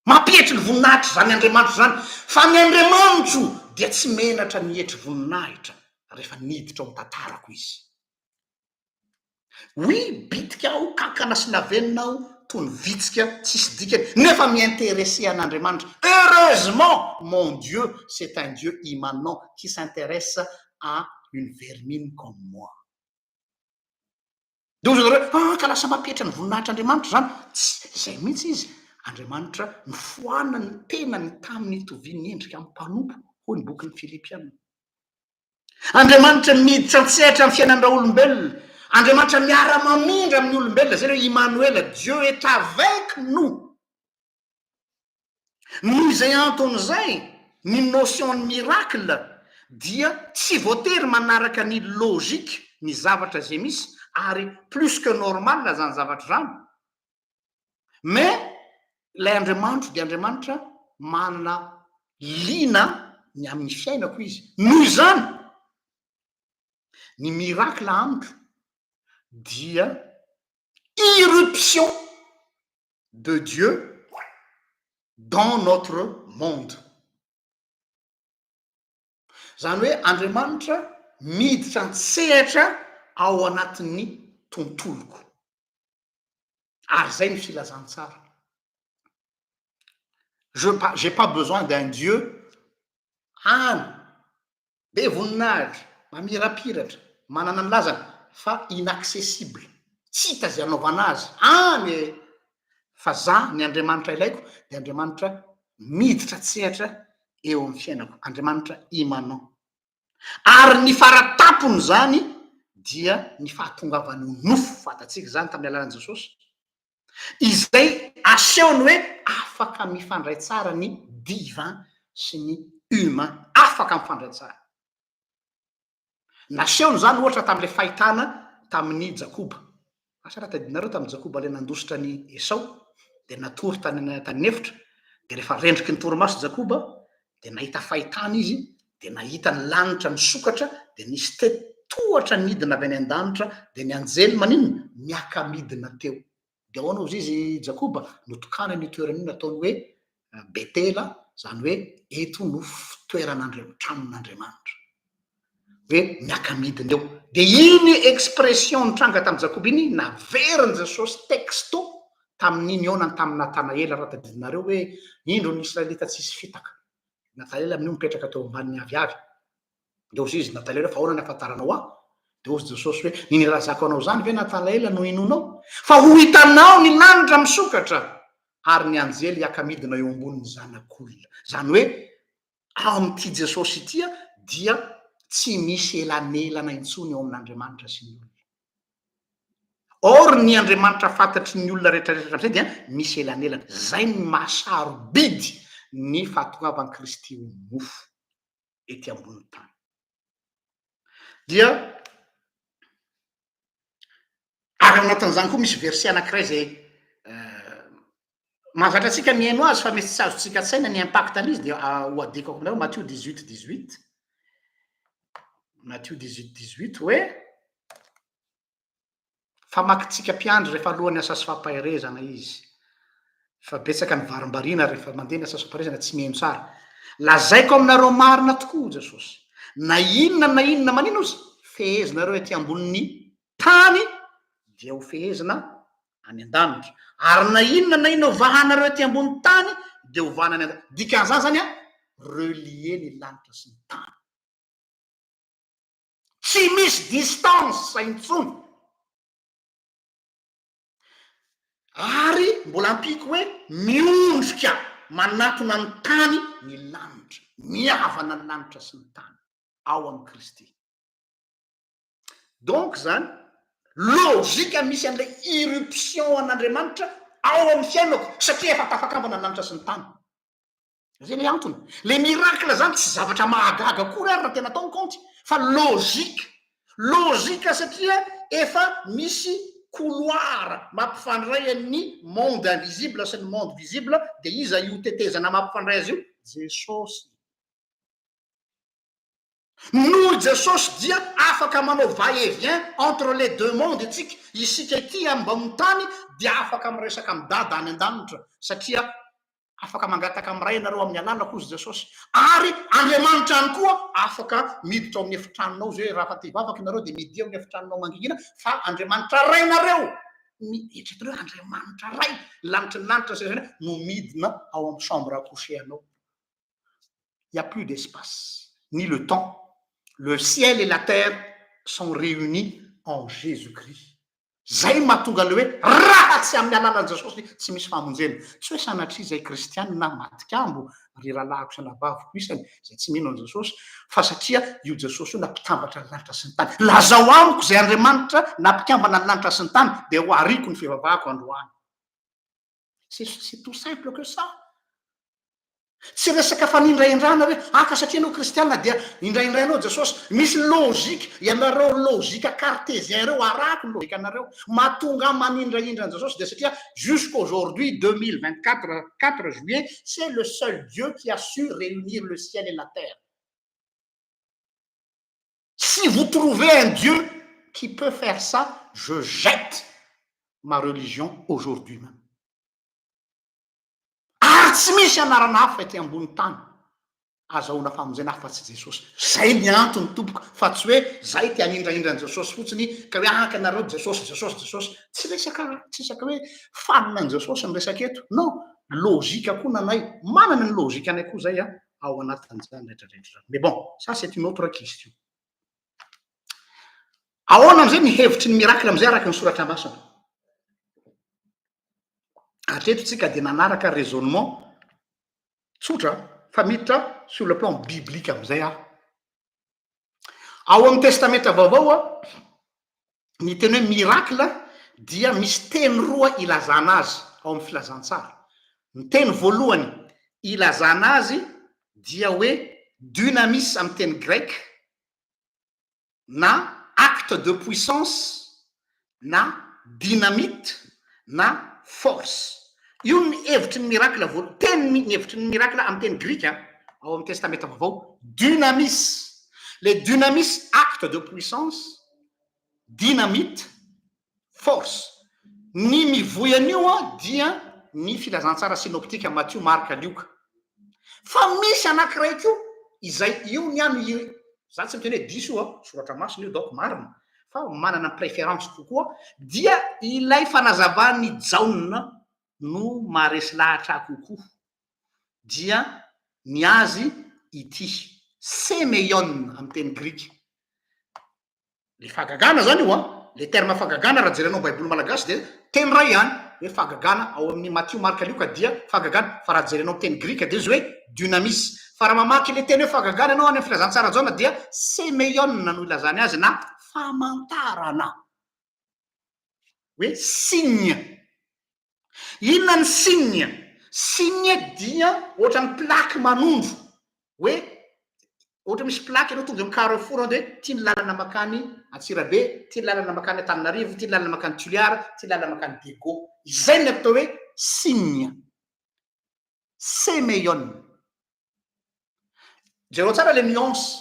Mampetry ny voninahitra zany Andriamanitra zany. Fa ny Andriamanitro dia tsy menatra mihetry voninahitra rehefa niditra ao tantarako izy. Oui, bitika aho, kankana sy navenina aho, toy ny vitsika, tsisy dikany, nefa miintéressé an'Andriamanitra. Heureusement, mon Dieu, c'est un Dieu immanent qui s'intéresse à une vermine comme moi. Donc ka lasa mampetry ny voninahitr'Andriamanitra zany, zay mihitsy izy. Andriamanitra nifoana ny tenany tamin'ny toviany endrika amin'ny mpanompo, hoy ny bokin'ny Filipiana. Andriamanitra miditra an-tsehatra amin'ny fiainan'ny olombelona. Andriamanitra miara-mamindra amin'ny olombelona, zay hoe Emmanuel, Dieu est avec nous. Noho izay anton'izay, ny notion ny miracle dia tsy voatery manaraka ny logika ny zavatra zay misy, ary plus que normal zany zavatra zany. Mais lay Andriamanitra dia Andriamanitra manana lina ny amin'ny fiainako izy. Noho izany, ny miracle amiko dia irruption de Dieu dans notre monde. Zany hoe Andriamanitra miditra an-tsehatra ao anatin'ny tontoloko. Ary zay ny filazantsara. J'ai pas besoin d'un Dieu be voninahitra, mamirapiratra, manana ny lazana, fa inaccessible. Tsy hita zay anaovana azy. Fa za ny Andriamanitra ilaiko dia Andriamanitra miditra tsehatra eo amin'ny fiainako. Andriamanitra immanent. Ary ny faratapony zany dia ny fahatongavany nofo, fatatsika zany tamin'ny alalan'i Jesosy. Izay asehony hoe afaka mifandray tsara ny divin sy ny humain, afaka mifandray tsara. Nasehony zany ohatra tamin'le fahitana tamin'ny Jakoba. Asa raha tadinareo tamin'ny Jakoba le nandositra ny Esau, dia natory tany efitra, dia rehefa rendriky ny torimaso Jakoba, dia nahita fahitana izy, dia nahita ny lanitra misokatra, dia nisy tohatra midina avy any an-danitra, dia ny anjely maninona miaka-midina teo. Dia ahoana ozy izy Jakoba notokana ny toerana io nataony hoe Betela, zany hoe eto no tranon'Andriamanitra. Hoe miaka-midina eo. Dia iny expression nitranga tamin'ny Jakoba iny naveriny Jesosy texto tamin'iny onany tamin'ny Natanaela, raha tadidinareo hoe indro ny Israelita tsisy fitaka. Natanaela amin'io mipetraka teo ambanin'ny aviavy. Dia ozy izy Natanaela fa ahoana ny afantaranao de ozy jesosy hoe niny razako anao zany ve natalaela no inonao fa ho hitanao ny lanitra misokatra ary ny anjely hiakamidina eo ambonin'ny zanak'olona zany hoe ao am'ity jesosy itya dia tsy misy elanelana intsony eo amin'andriamanitra sy ny olona or ny andriamanitra fantatry ny olona rehetrarehetra am'izay dia misy elanelana zay ny masarobidy ny fahatongavany Kristy ho mofo ety ambony tany dia ary anatin'izany koa misy verset anankiray zay mahazatra antsika miaino azy fa misy tsy azontsika tsaina ny impact an'izy dia ho adiko aminareo Matthieu 18:18 Matthieu 18:18 hoe famakitsika mpiandry rehefa alohan'ny asa sy fampaherezana izy fa betsaka ny varimbarina rehefa mandeha ny asa sy fampaherezana tsy mihaino tsara lazaiko aminareo marina tokoa Jesosy na inona manino izy fehezinareo ety ambonin'ny tany dia ho fehezina any an-danitra ary na inona vahanareo ety ambony tany dia ho vahana any an-danitra dikan'izany zany a relier ny lanitra sy ny tany tsy misy distance intsony ary mbola ampiko hoe miondrika manatona ny tany ny lanitra mihavana ny lanitra sy ny tany ao amin'ny Kristy donc zany logika misy an'ilay irruption an'Andriamanitra ao amin'ny fiainako satria efa tafakambana ny lanitra sy ny tany zay le antony le miracle zany tsy zavatra mahagaga akory ary raha tena atao ny kaonty fa logika satria efa misy couloir mampifandray amin'ny monde invisible sy ny monde visible de iza io tetezana mampifandray azy io Jesosy noho Jesosy dia afaka manao va-et-vient entre les deux mondes itsika isika ity ambony tany dia afaka miresaka amin'ny dada any an-danitra satria afaka mangataka amiray ianareo amin'ny alalako izy Jesosy ary Andriamanitra any koa afaka miditra ao amin'ny efitranonao zay raha fa te-bavaka ianareo de midy ao amin'ny efitranonao mangingina fa Andriamanitra ray nareo eritrereto Andriamanitra ray lanitra ny lanitra zay no midina ao amin'ny chambre à coucher anao il y a plus d'espace ni le temps le ciel et la terre sont réunis en Jésus-Christ zay mahatonga le hoe raha tsy amin'ny alalan'i Jesosy tsy misy famonjena tsy hoe sanatria zay kristiany na matikambo ry rahalahiko sy nabaviko isany zay tsy mino an'i Jesosy fa satria io Jesosy io nampitambatra ny lanitra sy ny tany lazao amiko zay Andriamanitra nampikambana ny lanitra sy ny tany de ho ariko ny fivavahako androany c'est tout simple que ça tsy resaka fa nindraindrana hoe aka satria anao kristianina dia indraindrainao Jesosy misy logika ianareo logika cartésien reo arako logika anareo mahatonga manindraindra Jesosy de satria jusqu'aujourd'hui 2024 4 juillet c'est le seul Dieu qui a su réunir le ciel et la terre si vous trouvez un Dieu qui peut faire ça je jette ma religion aujourd'hui même tsy misy anarana hafa ety ambony tany azahoana famonjena hafa tsy Jesosy zay ny antony tompoko fa tsy hoe zay ty anindraindran Jesosy fotsiny ka hoe aka anareo Jesosy tsy resaka hoe fanina an Jesosy ny resaka eto non logika koa nanay manana ny logika anay koa zay ao anatin'izany rehetrarehetra mais bon ça c'est une autre question ahoana am'izay ny hevitry ny miracle am'izay araky ny soratra masina hatreto tsika de nanaraka raisonnement tsotra fa miditra sur le plan biblique am'izay ao amin'ny testamenta vaovao ny teny hoe miracle dia misy teny roa ilazana azy ao amin'ny filazantsara ny teny voalohany ilazana azy dia hoe dynamis amin'ny teny grec na acte de puissance na dynamite na force io ny hevitry ny miracle teny ny hevitry ny miracle amin'ny teny grika ao amin'ny testamenta vaovao dynamis le dynamis acte de puissance dynamite force ny mivoyan'io dia ny filazantsara synoptika Matthieu Marka Lioka fa misy anankiray io izay io ny any za tsy miteny hoe diso io soratra masina io donc marina fa manana préférence kokoa dia ilay fanazavany jauna no maharesy lahatra kokoa dia ny azy ity semeion amin'ny teny grika le fahagagana zany io a le terme fahagagana raha jerenao baiboly malagasy de teny ray ihany hoe fahagagana ao amin'ny Matthieu Marka Luka dia fahagagana fa raha jerenao teny grika de izy hoe dynamis fa raha mamaky le teny hoe fahagagana anao any amin'ny filazantsara jaona dia semeionne no ilazany azy na famantarana hoe signe inona ny signe dia ohatran'ny plaque manondro hoe ohatra misy plaque anao tonga amin'ny carrefour de tia ny lalana makany Antsirabe, tia ny lalana makany Antananarivo, tia ny lalana makany Toliara, tia ny lalana makany Bego. Izay ny atao hoe signe. Semeionne. Jereo tsara les nuances.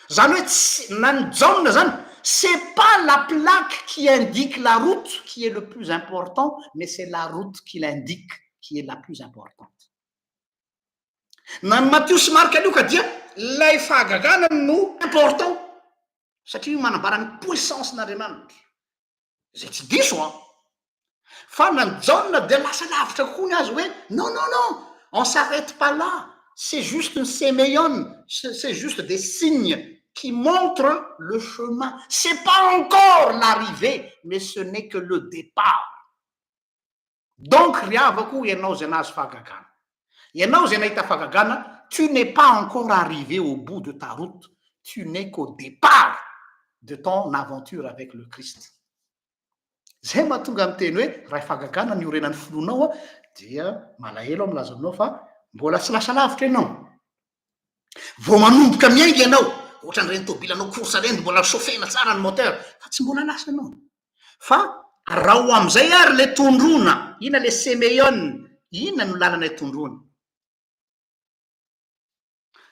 Zany hoe na ny jaune zany, c'est pas la plaque qui indique la route qui est le plus important, mais c'est la route qui l'indique qui est la plus importante. Na ny Matthieu sy Marka Luka dia lay fahagagana no important satria io manambara ny puissancen'Andriamanitra zay tsy diso a fa na ny jaune de lasa lavitra kokoa ny azy hoe non on s'arrête pas là, c'est juste une sémeionne, c'est juste des signes qui montrent le chemin, c'est pas encore l'arrivée mais ce n'est que le départ. Donc riavako ianao zay nazy fahagagana ianao zay nahita fahagagana, tu n'es pas encore arrivé au bout de ta route, tu n'es qu'au départ de ton aventure avec le Christ. Zay mahatonga amin'ny teny hoe raha fahagagana ny orenan'ny filonao dia malahelo milaza aminao fa mbola tsy lasa lavitra ianao. Vao manomboka miainga ianao, ohatran'ireny tobilanao course reny mbola chauffena tsara ny moteur, fa tsy mbola lasa ianao. Fa raha ho am'izay ary le tondrona, ina le semeionne, ina no lalana itondrona.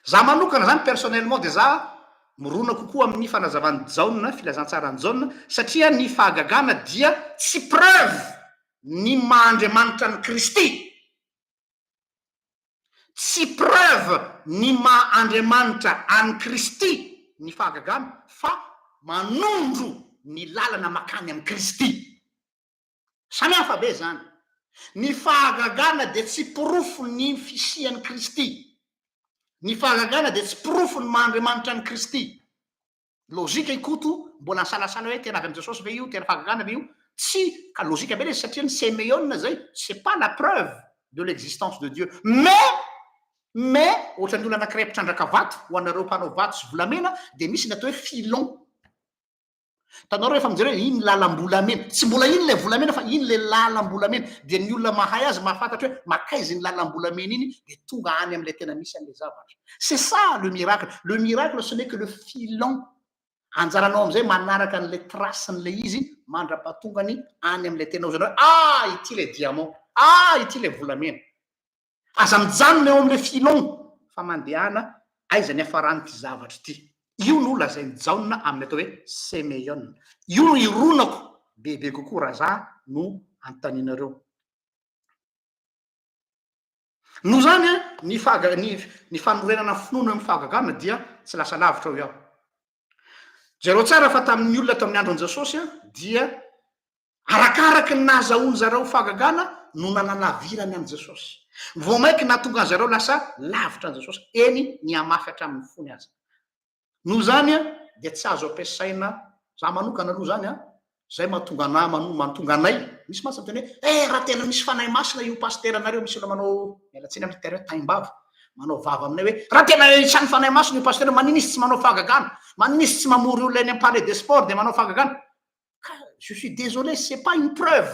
Za manokana zany personnellement de za mirona kokoa amin'ny fanazavany jaune, filazantsarany jaune, satria ny fahagagana dia tsy preuve ny maha-Andriamanitra ny Kristy. Tsy preuve ny maha-Andriamanitra any Kristy ny fahagagana, fa manondro ny lalana makany amin'ny Kristy. Samy hafa be zany. Ny fahagagana de tsy porofo ny fisian'ny Kristy. Ny fahagagana de tsy porofo ny maha-Andriamanitra ny Kristy. Lozika ikoto mbola nisalasala hoe tena avy amin'i Jesosy ve io, tena fahagagana ve io? Tsy, ka lozika be le satria ny sémeionne zay, c'est pas la preuve de l'existence de Dieu. Mais ohatran'ny olona anankiray mpitrandraka vato ho anareo mpanao vato sy volamena de misy ny atao hoe filon. Tanao rehefa mijery hoe iny lalam-bolamena, tsy mbola iny le volamena fa iny le lalam-bolamena, de ny olona mahay azy mahafantatra hoe makaizy ny lalam-bolamena iny de tonga any am'le tena misy an'le zavatra. C'est ça le miracle. Le miracle ce n'est que le filon. Anjaranao am'izay manaraka an'le tracen'le izy mandra-patongany any am'le tena ozanao hoe ity le diamant, ity le volamena. Aza mijanona eo am'le filon fa mandehana aiza ny afaran'ity zavatra ity. Io no lazainy jaune amin'ny atao hoe semeionne. Io no ironako bebe kokoa raha za no antaninareo. No zany ny fanorenana finoana amin'ny fahagagana dia tsy lasa lavitra ao iaho. Jereo tsara fa tamin'ny olona tamin'ny andron'i Jesosy dia arakaraky ny nahazahoany zareo fahagagana no nanalavirany an' Jesosy. Vao maiky nahatonga an zareo lasa lavitra an' Jesosy, eny ny amafy hatramin'ny fony azy. No zany de tsy azo ampiasaina za manokana aloha zany zay mahatonga mahatonga anay misy masina teny hoe raha tena misy fanahy masina io pasteranareo, misy olona manao mialatsiny amin'ny terrain tain-bava manao vava aminay hoe raha tena isany fanahy masina io pastera, manino izy tsy manao fahagagana, manino izy tsy mamory olona eny am-palais des sports de manao fahagagana. Je suis désolé, c'est pas une preuve.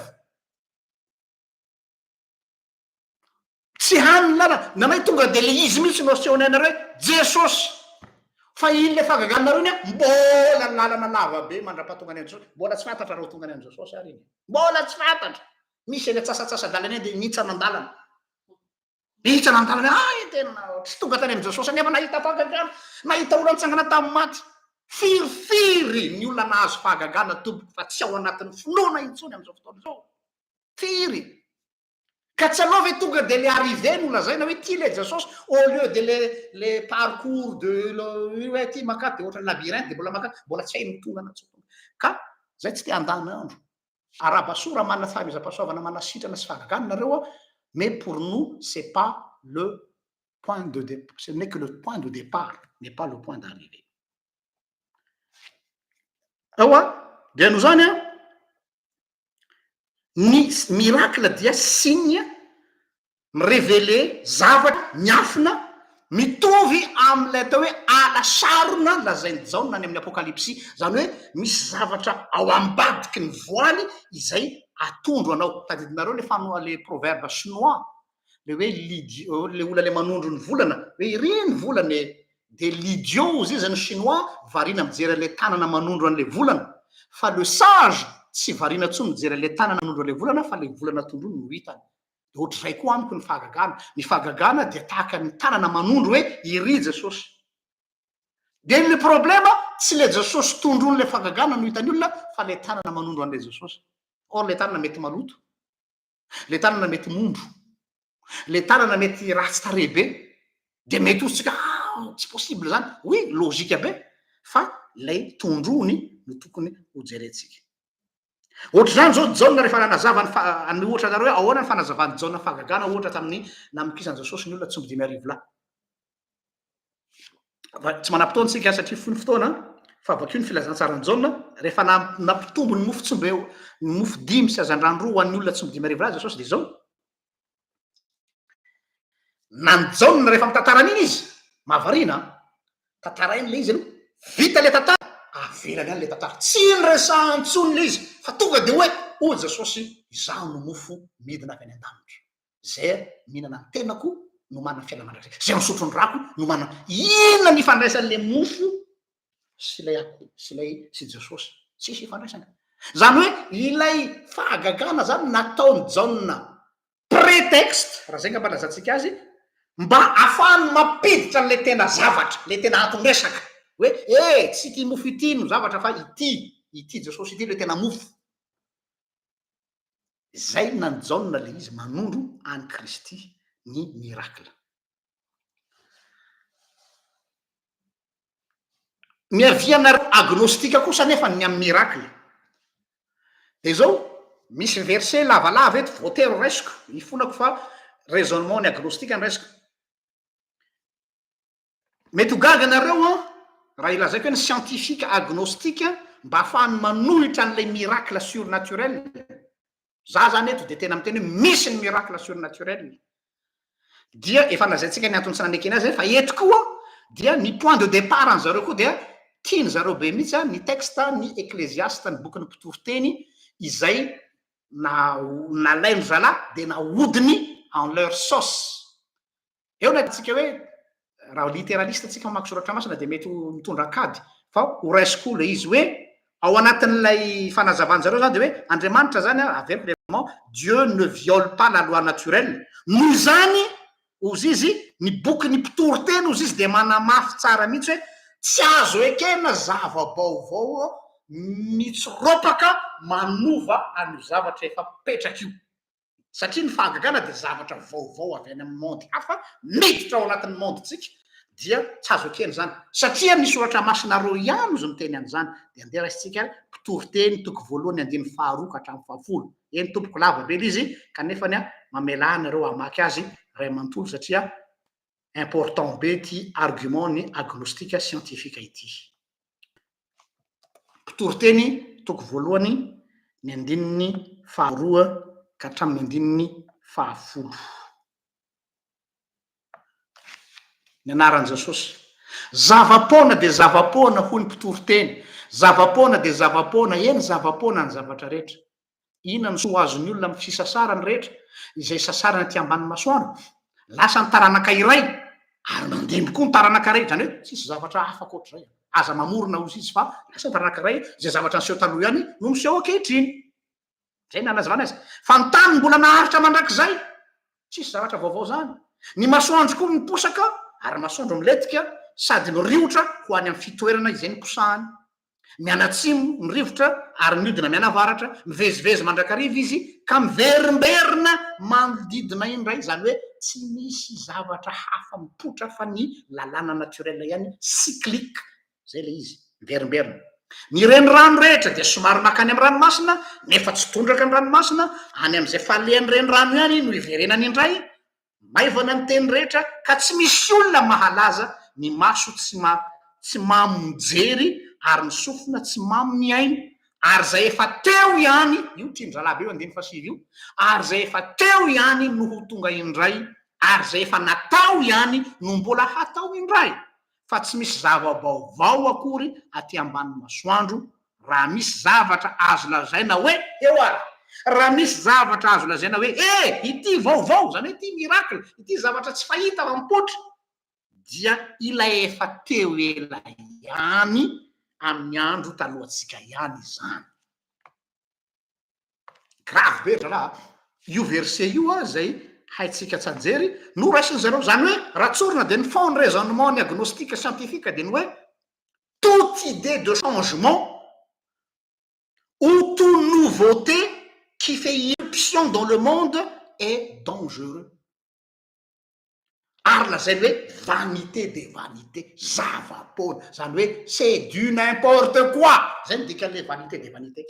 Tsy hany lala nanay tonga de le izy mihitsy no asehony anareo hoe Jesosy. Fa iny le fahagaganareo iny mbola lalana lava be mandra-pahatonga any Jesosy, mbola tsy fantatra raha tonga any an' Jesosy ary iny, mbola tsy fantatra. Misy eny atsasatsasa-dalana eny de nitsana an-dalana, nitsana an-dalana tena tsy tonga tany am' Jesosy nefa nahita fahagagana, nahita olona nitsangana tamin'ny maty. Firifiry ny olona nahazo fahagagana tompoko fa tsy ao anatin'ny finoana intsony am'izao fotoana zao. Firy. Ka tsy alova hoe tonga de le arrivé no lazaina hoe ty le Jesosy au lieu de le parcours de hoe ty makaty de ohatra labyrinthe de mbola tsy hainy tonga anazy. Ka zay tsy te handany andro. Arabasora manana fahamezam-pahasoavana manasitrana sy fahagagana nareo mais pour nous c'est pas le point de départ, ce n'est que le point de départ mais pas le point d'arrivée. ao a de no zany a ny miracle dia signe révélé zavatra miafina mitovy am'lay atao hoe alasarona lazainy jaona any amin'ny apokalypsy zany hoe misy zavatra ao ambadiky ny voaly izay atondro anao tadidinareo le fanoa le proverbe chinois le hoe le ola le manondro ny volana hoe ireny volana de l'idiose izy ny chinois varina mijery le tanana manondro an'le volana fa le sage tsy varina tso mijery le tanana manondro an'le volana fa le volana tondrony no hitany de ohatr'izay koa amiko ny fahagagana de tahaka ny tanana manondro hoe iry jesosy de le problema tsy le jesosy tondrony le fahagagana no hitany olona fa le tanana manondro an'le jesosy or le tanana mety maloto le tanana mety mondro le tanana mety ratsy tarebe de mety ozytsika tsy possible zany oui logika be fa lay tondrony no tokony ho jerentsika ohatra zany zao jaona rehefa nanazava ny ohatra nareo hoe ahoana ny fanazavany jaona fahagagana ohatra tamin'ny namokizany jesosy ny olona tsy mby 5,000 tsy manam-potoana tsika satria fony fotoana fa bakeo ny filazantsarany jaona rehefa nampitombo ny mofo tsombe ny mofo 5 sy azandrano 2 hoan'ny olona tsy mby 5,000 jesosy de zao nany jaona rehefa mitantarany iny izy mahavariana tantara iny le izy aloha vita le tantara avelany any le tantara tsy nyresahantsony le izy fa tonga de hoe o jesosy izaho no mofo midina avy any an-danitra zay mihinana ny tenako no manana fiaina mandrakzay zay misotro ny rako no manana inona ny ifandraisan'le mofo sy lay ako sy lay sy jesosy tsisy ifandraisana zany hoe ilay fahagagana zany nataony jaona prétexte raha zay ngamba lazantsika azy mba afahany mampiditra n'le tena zavatra le tena anton-dresaka hoe tsy ity mofo ity no zavatra fa ity jesosy ity le tena mofo zay nany jaona le izy manondro any kristy ny miracle miavianareo agnostika kosa nefa ny amin'ny miracle de zao misy verset lavalava eto voatero raisiko ifonako fa raisonnement ny agnostika ny raisiko mety ho gaga anareo a raha ilazaiko hoe ny scientifique agnostique mba ahafahany manohitra an'lay miracle surnaturel za zany eto de tena miteny hoe misy ny miracle surnaturel dia efa lazaintsika ny antony tsy nanekena azy fa eto koa dia ny point de départ any zareo koa dia tiany zareo be mihitsy a ny texte ny ecclésiaste ny bokyny mpitoroteny izay nalaino zala de nahodiny en leur sauce eo na tsika hoe raha littéraliste tsika mamaky soratra masina de mety mitondra akady fa ho raisikoa le izy hoe ao anatin'lay fanazavany zareo zany de hoe andriamanitra zany avec vraiment Dieu ne viole pas la loi naturelle noho zany ozy izy ny boky ny mpitoroteny ozy izy de manamafy tsara mihitsy hoe tsy azo ekena zava-baovao mitsropaka manova any zavatra efa petraky io satria ny fahagagana de zavatra vaovao avy any amin'ny monde hafa miditra ao anatin'ny monde tsika dia tsy azo ekeny zany satria ny soratra masinareo ihany ozy miteny an'izany de andeha raisitsika mpitoroteny toko voalohany andiny faharoa ka hatramin'ny fahafolo eny tompoko lava be izy kanefany a mamela nareo amaky azy ray amanontolo satria important be ty argument ny agnostika scientifique ity mpitoroteny toko voalohany ny andininy faharoa ka hatramin'ny andininy fahafolo ny anaran' jesosy zavapoana de zavapoana ho ny mpitoroteny zavapoana de zavapoana eny zavapoana ny zavatra rehetra inona ny soa azony olona amin'ny fisasarany rehetra izay sasarana ty ambany masoandro lasa ny taranaka iray ary mandimby koa ny taranaka ray zany hoe tsisy zavatra afaka ohatr'izay aza mamorona ozy izy fa lasa ny taranaka ray zay zavatra ny seho taloha ihany no miseho ankehitriny zay nanazavana azy fa ny tany mbola naharitra mandrakizay tsisy zavatra vaovao zany ny masoandro koa miposaka ary masoandro miletika sady miriotra ho any amin'ny fitoerana izay ny posahany mianatsimo mirivotra ary miodina mianavaratra mivezivezy mandrakariva izy ka miverimberina manodidina indray zany hoe tsy misy zavatra hafa mipotra fa ny lalàna naturel ihany cyclique zay le izy miverimberina ny reny rano rehetra de somary makany amin'ny ranomasina nefa tsy tondraka ny ranomasina any am'izay faleany reny rano ihany no iverenany indray maivana ny teny rehetra ka tsy misy olona mahalaza ny maso tsy mamonjery ary ny sofina tsy mamy ny ainy ary zay efa teo ihany io trindralabe io andiny fasivy io ary zay efa teo ihany no ho tonga indray ary zay efa natao ihany no mbola hatao indray fa tsy misy zava-baovao akory aty ambany masoandro raha misy zavatra azo lazaina hoe eo ary raha misy zavatra azo lazaina hoe ity vaovao zany hoe ity miracle ity zavatra tsy fahita mampotra dia ilay efa teo ela ihany amin'ny andro talohantsika ihany zany grave be raha io verset io a zay haitsika tsanjery no raisiny zareo zany hoe raha tsorina de ny fond raisonnement ny agnostique scientifique de ny hoe toute idée de changement ou toute nouveauté qui fait irruption dans le monde est dangereux ary lazay hoe vanité de vanité zava-pona zany hoe c'est du n'importe quoi zay ny dikan'le vanité de vanité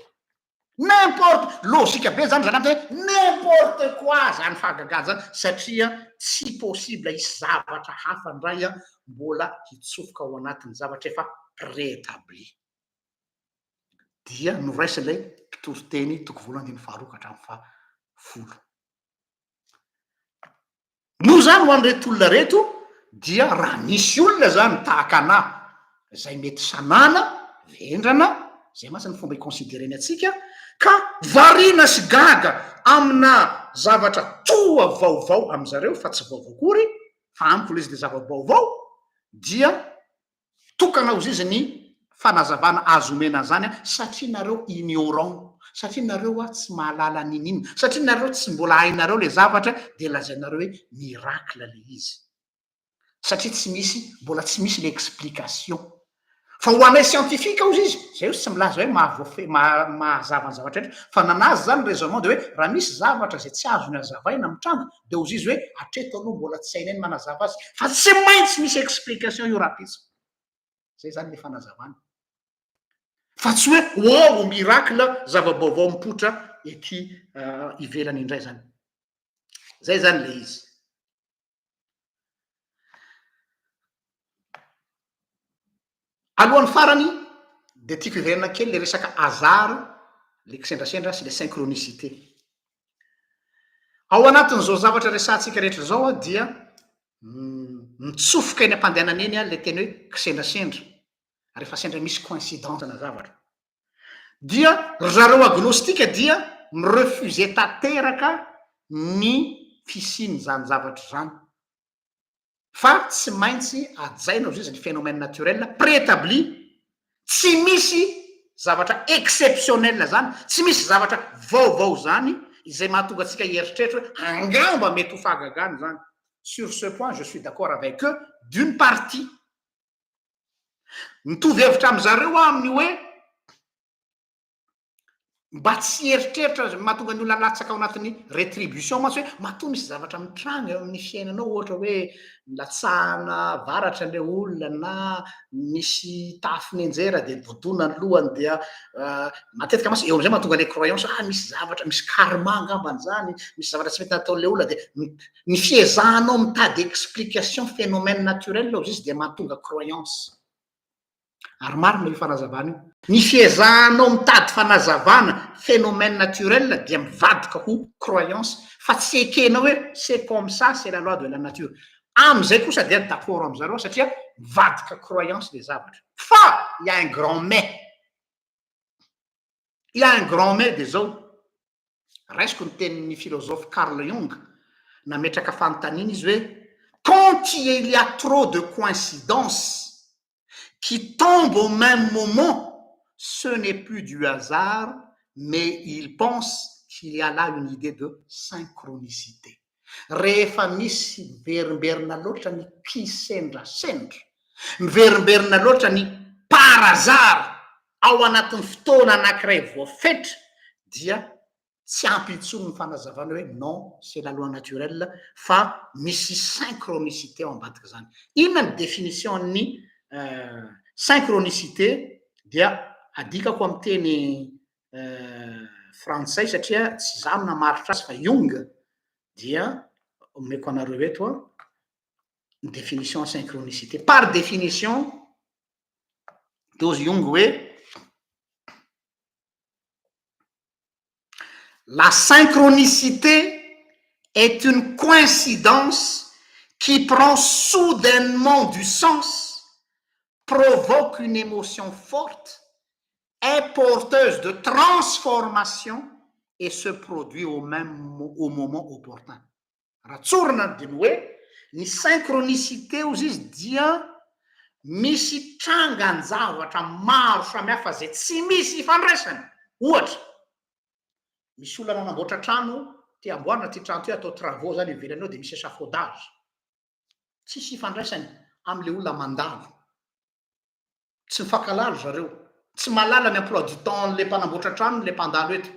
n'importe lozika be zany zany amty hoe n'importe quoi zany fahagagany zany satria tsy possible hisy zavatra hafa ndray a mbola hitsofoka ao anatin'ny zavatra efa préétabli dia no raisin'lay mpitory-teny toko voalohany diny faharoa ka hatramin'ny fahafolo no zany ho an'reto olona reto dia raha misy olona zany tahaka anahy zay mety sanana vendrana zay masy ny fomba hiconsidereny atsika ka varina sy gaga amina zavatra toa vaovao am'zareo fa tsy vaovao kory fa amiko le izy de zava-baovao dia tokana ozy izy ny fanazavana azo omena zany a satria nareo ignorant satria nareo a tsy mahalala ninina satria nareo tsy mbola hainareo le zavatra de lazainareo hoe miracle le izy satria tsy misy mbola tsy misy le explication fa ho anay scientifique ozy izy zay io tsy milaza hoe mahazava ny zavatra etra fa nanazy zany raisonnement de hoe raha misy zavatra zay tsy azo ny azavaina mitranga de ozy izy hoe atreto aloha mbola tsy hainay ny manazava azy fa tsy maintsy misy explication io raha pitsy zay zany le fanazavana fa tsy hoe miracle zava-baovao mipotra ety ivelany indray zany zay zany le izy alohan'ny farany de tiako iverana kely le resaka hasard le kisendrasendra sy le synchronicité ao anatin'zao zavatra resantsika rehetra zao a dia mitsofoka eny ampandehanana eny a le teny hoe kisendrasendra rehefa sendra misy coïncidence na zavatra dia zareo agnostika dia mirefuze tanteraka ny fisiny zany zavatra zany fa tsy maintsy ajaina ozy izy ny phénomène naturel préétabli tsy misy zavatra exceptionnel zany tsy misy zavatra vaovao zany izay mahatonga atsika hieritreritra hoe angamba mety ho fahagagany zany sur ce point je suis d'accord avec eux d'une partie mitovy hevitra am'zareo a amin'ny hoe mba tsy eritreritra mahatonga ny olona latsaka ao anatin'ny rétribution matsy hoe matoa misy zavatra mitranga eo amin'ny fiainanao ohatra hoe latsahana varatra le olona na misy tafiny enjera de bodona ny lohany dia matetika masy eo am'izay mahatonga le croyance misy zavatra misy karma angambany zany misy zavatra tsy mety nataon'le olona de ny fiezahanao mitady explication phénomène naturel ozy izy de mahatonga croyance ary marina io fanazavana io ny fiezahanao mitady fanazavana phénomène naturel dia mivadika ho croyance fa tsy ekenao hoe c'est comme ça c'est la loi de la nature am'izay kosa dia d'accord am'zareo satria mivadika croyance le zavatra fa il y a un grand mais il y a un grand mais de zao raisiko ny tenin'ny philosophe Carl Jung nametraka fanontaniana izy hoe quand il y a trop de coïncidences qui tombe au même moment, ce n'est plus du hasard, mais il pense qu'il y a là une idée de synchronicité. Rehefa misy miverimberina loatra ny kisendrasendra, miverimberina loatra ny par hasard ao anatin'ny fotoana anankiray voafetra, dia tsy ampy intsony ny fanazavana hoe non, c'est la loi naturelle, fa misy synchronicité ao ambadika zany. Inona ny définition-ny synchronicité dia adikako amin'ny teny frantsay satria tsy za namaritra azy fa Jung dia omeko anareo eto a définition synchronicité par définition ozy Jung hoe la synchronicité est une coïncidence qui prend soudainement du sens, provoque une émotion forte, est porteuse de transformation et se produit au moment opportun. Raha tsorina diny hoe ny synchronicité ozy izy dia misy trangany zavatra maro samihafa zay tsy misy ifandraisany. Ohatra, misy olona nanamboatra trano ty amboarina ty trano ty atao travaux zany ivelany ao de misy échafaudage. Tsisy ifandraisany am'le olona mandalo. Tsy mifankalalo zareo. Tsy malala ny emploi du temps le mpanamboatra trano le mpandalo eto.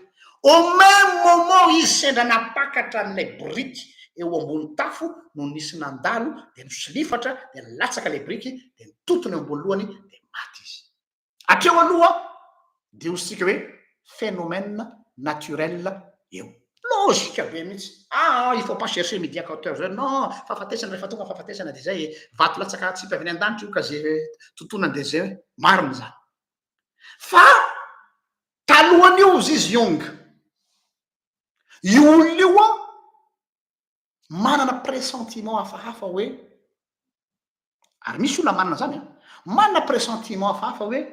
Au même moment izy sendra napakatra an'ilay briky eo ambony tafo no nisy nandalo de nosilifatra de latsaka le briky de nitotony eo ambony lohany de maty izy. Hatreo aloha de ositsika hoe phénomène naturel eo. Lôzika be mihitsy. Il faut pas chercher midi à 14 heures. Non, fahafatesana rehefa tonga fahafatesana de zay vato latsaka tsy mpiaviny an-danitra io ka zay tontona de zay marina zany. Fa talohan'io izy Jung. Io olona io manana pressentiment hafahafa hoe ary misy olona manana zany manana pressentiment hafahafa hoe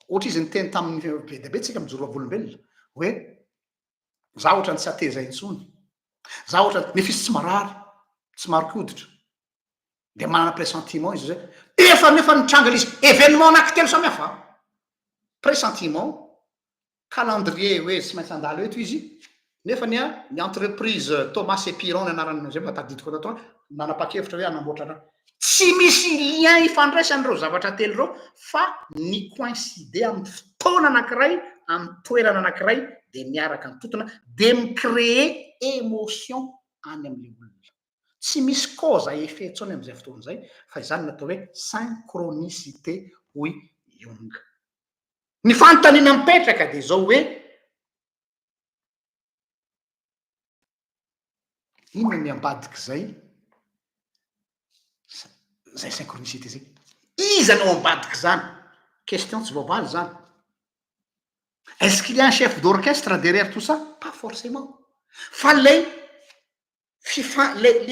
ohatra izy niteny tamin'ny be dia be tsika mijoro avolombelona hoe za ohatra ny tsy ateza intsony, za ohatra nefisy tsy marary, tsy marikoditra de manana pressentiment izy zay nefa nitranga izy événement anankitelo samihafa. Pressentiment, calendrier hoe tsy maintsy andalo eto izy. Nefa ny entreprise Thomas et Piron ny anarany zay mba tadidiko tato nanapa-kevitra hoe anamboatra raha. Tsy misy lien ifandraisany reo zavatra telo reo fa ny coïncider amin'ny fotoana anankiray, amin'ny toerana anankiray de miaraka nitotona de micréer émotion any amin'le olona. Tsy misy cause à effet tsony am'izay fotoana zay fa izany natao hoe synchronicité hoy Jung. Ny fanontaniana mipetraka de zao hoe inona ny ambadiky zay synchronicité zay. Iza no ambadiky zany? Question tsy voavaly zany. Est-ce qu'il y a un chef d'orchestre derrière tout ça? Pas forcément. Fa le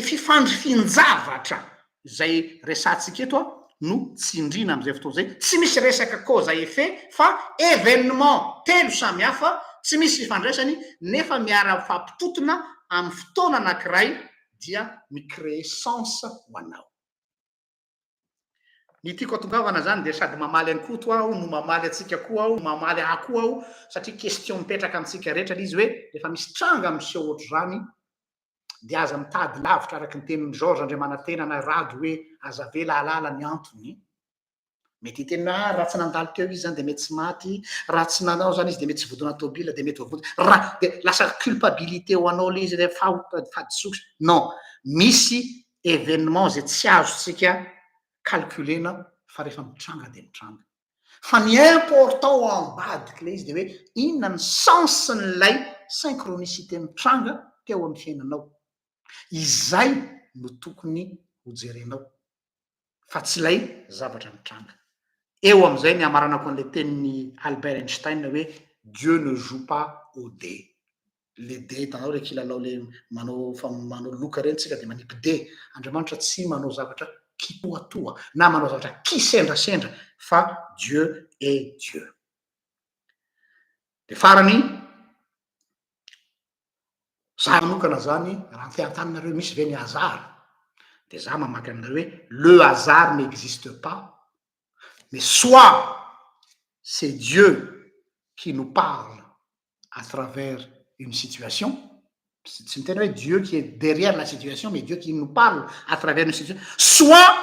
fifandrifinjavatra zay resantsika eto no tsindrina am'izay fotoana zay. Tsy misy resaka cause à effet fa événement telo samihafa tsy misy fifandraisany nefa miara fampitotona amin'ny fotoana anankiray dia micréer sens ho anao. Ny tiako atongavana zany de sady mamaly any koa to aho no mamaly atsika koa aho, mamaly koa aho satria question mipetraka amitsika rehetra izy hoe rehefa misy tranga miseho ohatry zany de aza mitady lavitra araky ny tenin'ny Georges Andriamanantena na rady hoe aza vela alala ny antony. Mety hitena raha tsy nandalo teo izy zany de mety tsy maty, raha tsy nanao zany izy de mety tsy vodona tobila de mety voavody raha de lasa culpabilité ho anao le izy le fadisokitra. Non, misy événement zay tsy azotsika calculena fa rehefa mitranga de mitranga. Fa ny important ao ambadiky le izy de hoe inona ny sensin'lay synchronicité mitranga teo amin'ny fiainanao. Izay no tokony ho jerenao fa tsy lay zavatra mitranga. Eo am'izay ny amaranako an'le tenin'ny Albert Einstein hoe Dieu ne joue pas au dé. Le dé hitanao le kilalao le manao loka reny tsika de manipy dé. Andriamanitra tsy manao zavatra kitoatoa na manao zavatra kisendrasendra fa Dieu est Dieu. De farany za manokana zany raha te antaninareo misy ve ny hasard de za mamaky aminareo hoe le hasard n'existe pas mais soit c'est Dieu qui nous parle à travers une situation. Tsy miteny hoe Dieu qui est derrière la situation mais Dieu qui nous parle à travers une situation. Soit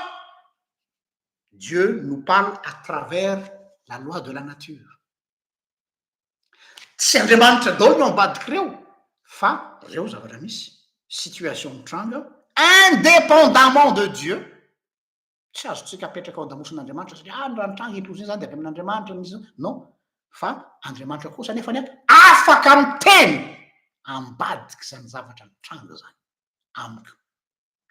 Dieu nous parle à travers la loi de la nature. Tsy Andriamanitra daholo no ambadiky reo fa reo zavatra misy situation mitranga indépendamment de Dieu. Tsy azotsika apetraka ao an-damosin'Andriamanitra satria raha nitranga impozy zany de avy amin'Andriamanitra misy non fa Andriamanitra kosa nefa ny afaka miteny ambadiky zany zavatra mitranga zany amiko.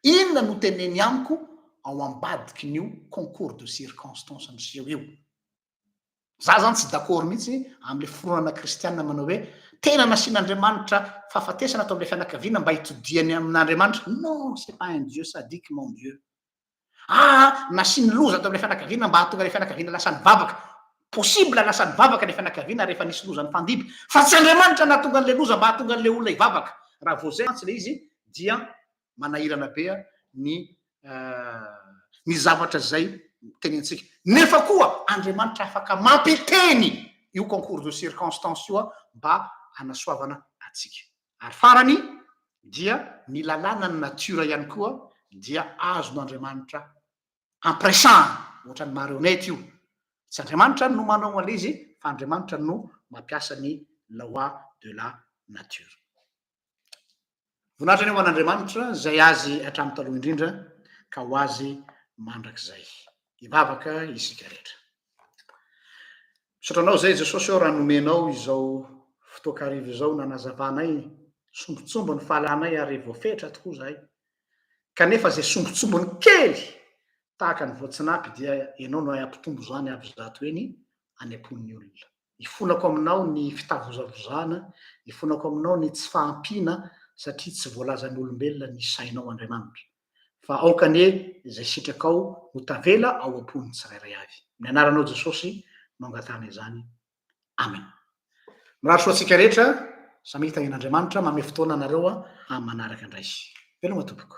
Inona no teneny amiko ao ambadiky n'io concours de circonstance miseho io. za zany tsy d'accord mihitsy am'le fironana kristianina manao hoe tena nasian'andriamanitra fahafatesana atao am'le fianakaviana mba hitodiany amin'andriamanitra. Non, c'est pas un dieu sadique, mon dieu. Nasiany loza atao am'le fianakaviana mba hahatonga le fianakaviana lasany vavaka. Possible lasany vavaka le fianakaviana rehefa nisy lozany fandiby, fa tsy andriamanitra nahatonga an'le loza mba hahatonga an'le olona hivavaka. Raha vao zay mantsy le izy dia manahirana be ny zavatra zay tenentsika. Nefa koa andriamanitra afaka mampiteny io concours de circonstance io mba hanasoavana atsika. Ary farany dia ny lalàna ny natura ihany koa dia azon'andriamanitra ampiresahana, ohatrany marionnette io. Tsy andriamanitra no manao an'le izy fa andriamanitra no mampiasa ny loi de la nature. Voninahitra ny eo an'andriamanitra zay azy hatramin'ny taloha indrindra ka ho azy mandrakizay. Hivavaka isika rehetra. Misotranao zay Jesosy eo raha nomenao izao fotoakarivo izao nanazavanay sombontsombo ny fahalanay ary voafetra tokoa zahay. Kanefa zay sombotsombony kely tahaka ny voatsinapy dia ianao no ampitombo zany avy zato eny any am-pon'ny olona. Ifonako aminao ny fitavozavozana, ifonako aminao ny tsy fahampiana satria tsy voalazan'ny olombelona ny sainao Andriamanitra. Fa aokane zay sitrakao ho tavela ao am-pon'ny tsirairay avy. Ny anaranao Jesosy no angatana izany. Amen. Mirahatra soatsika rehetra, samy hitahin'Andriamanitra mame fotoana anareo amin'ny manaraka indray. Veloma tompoko.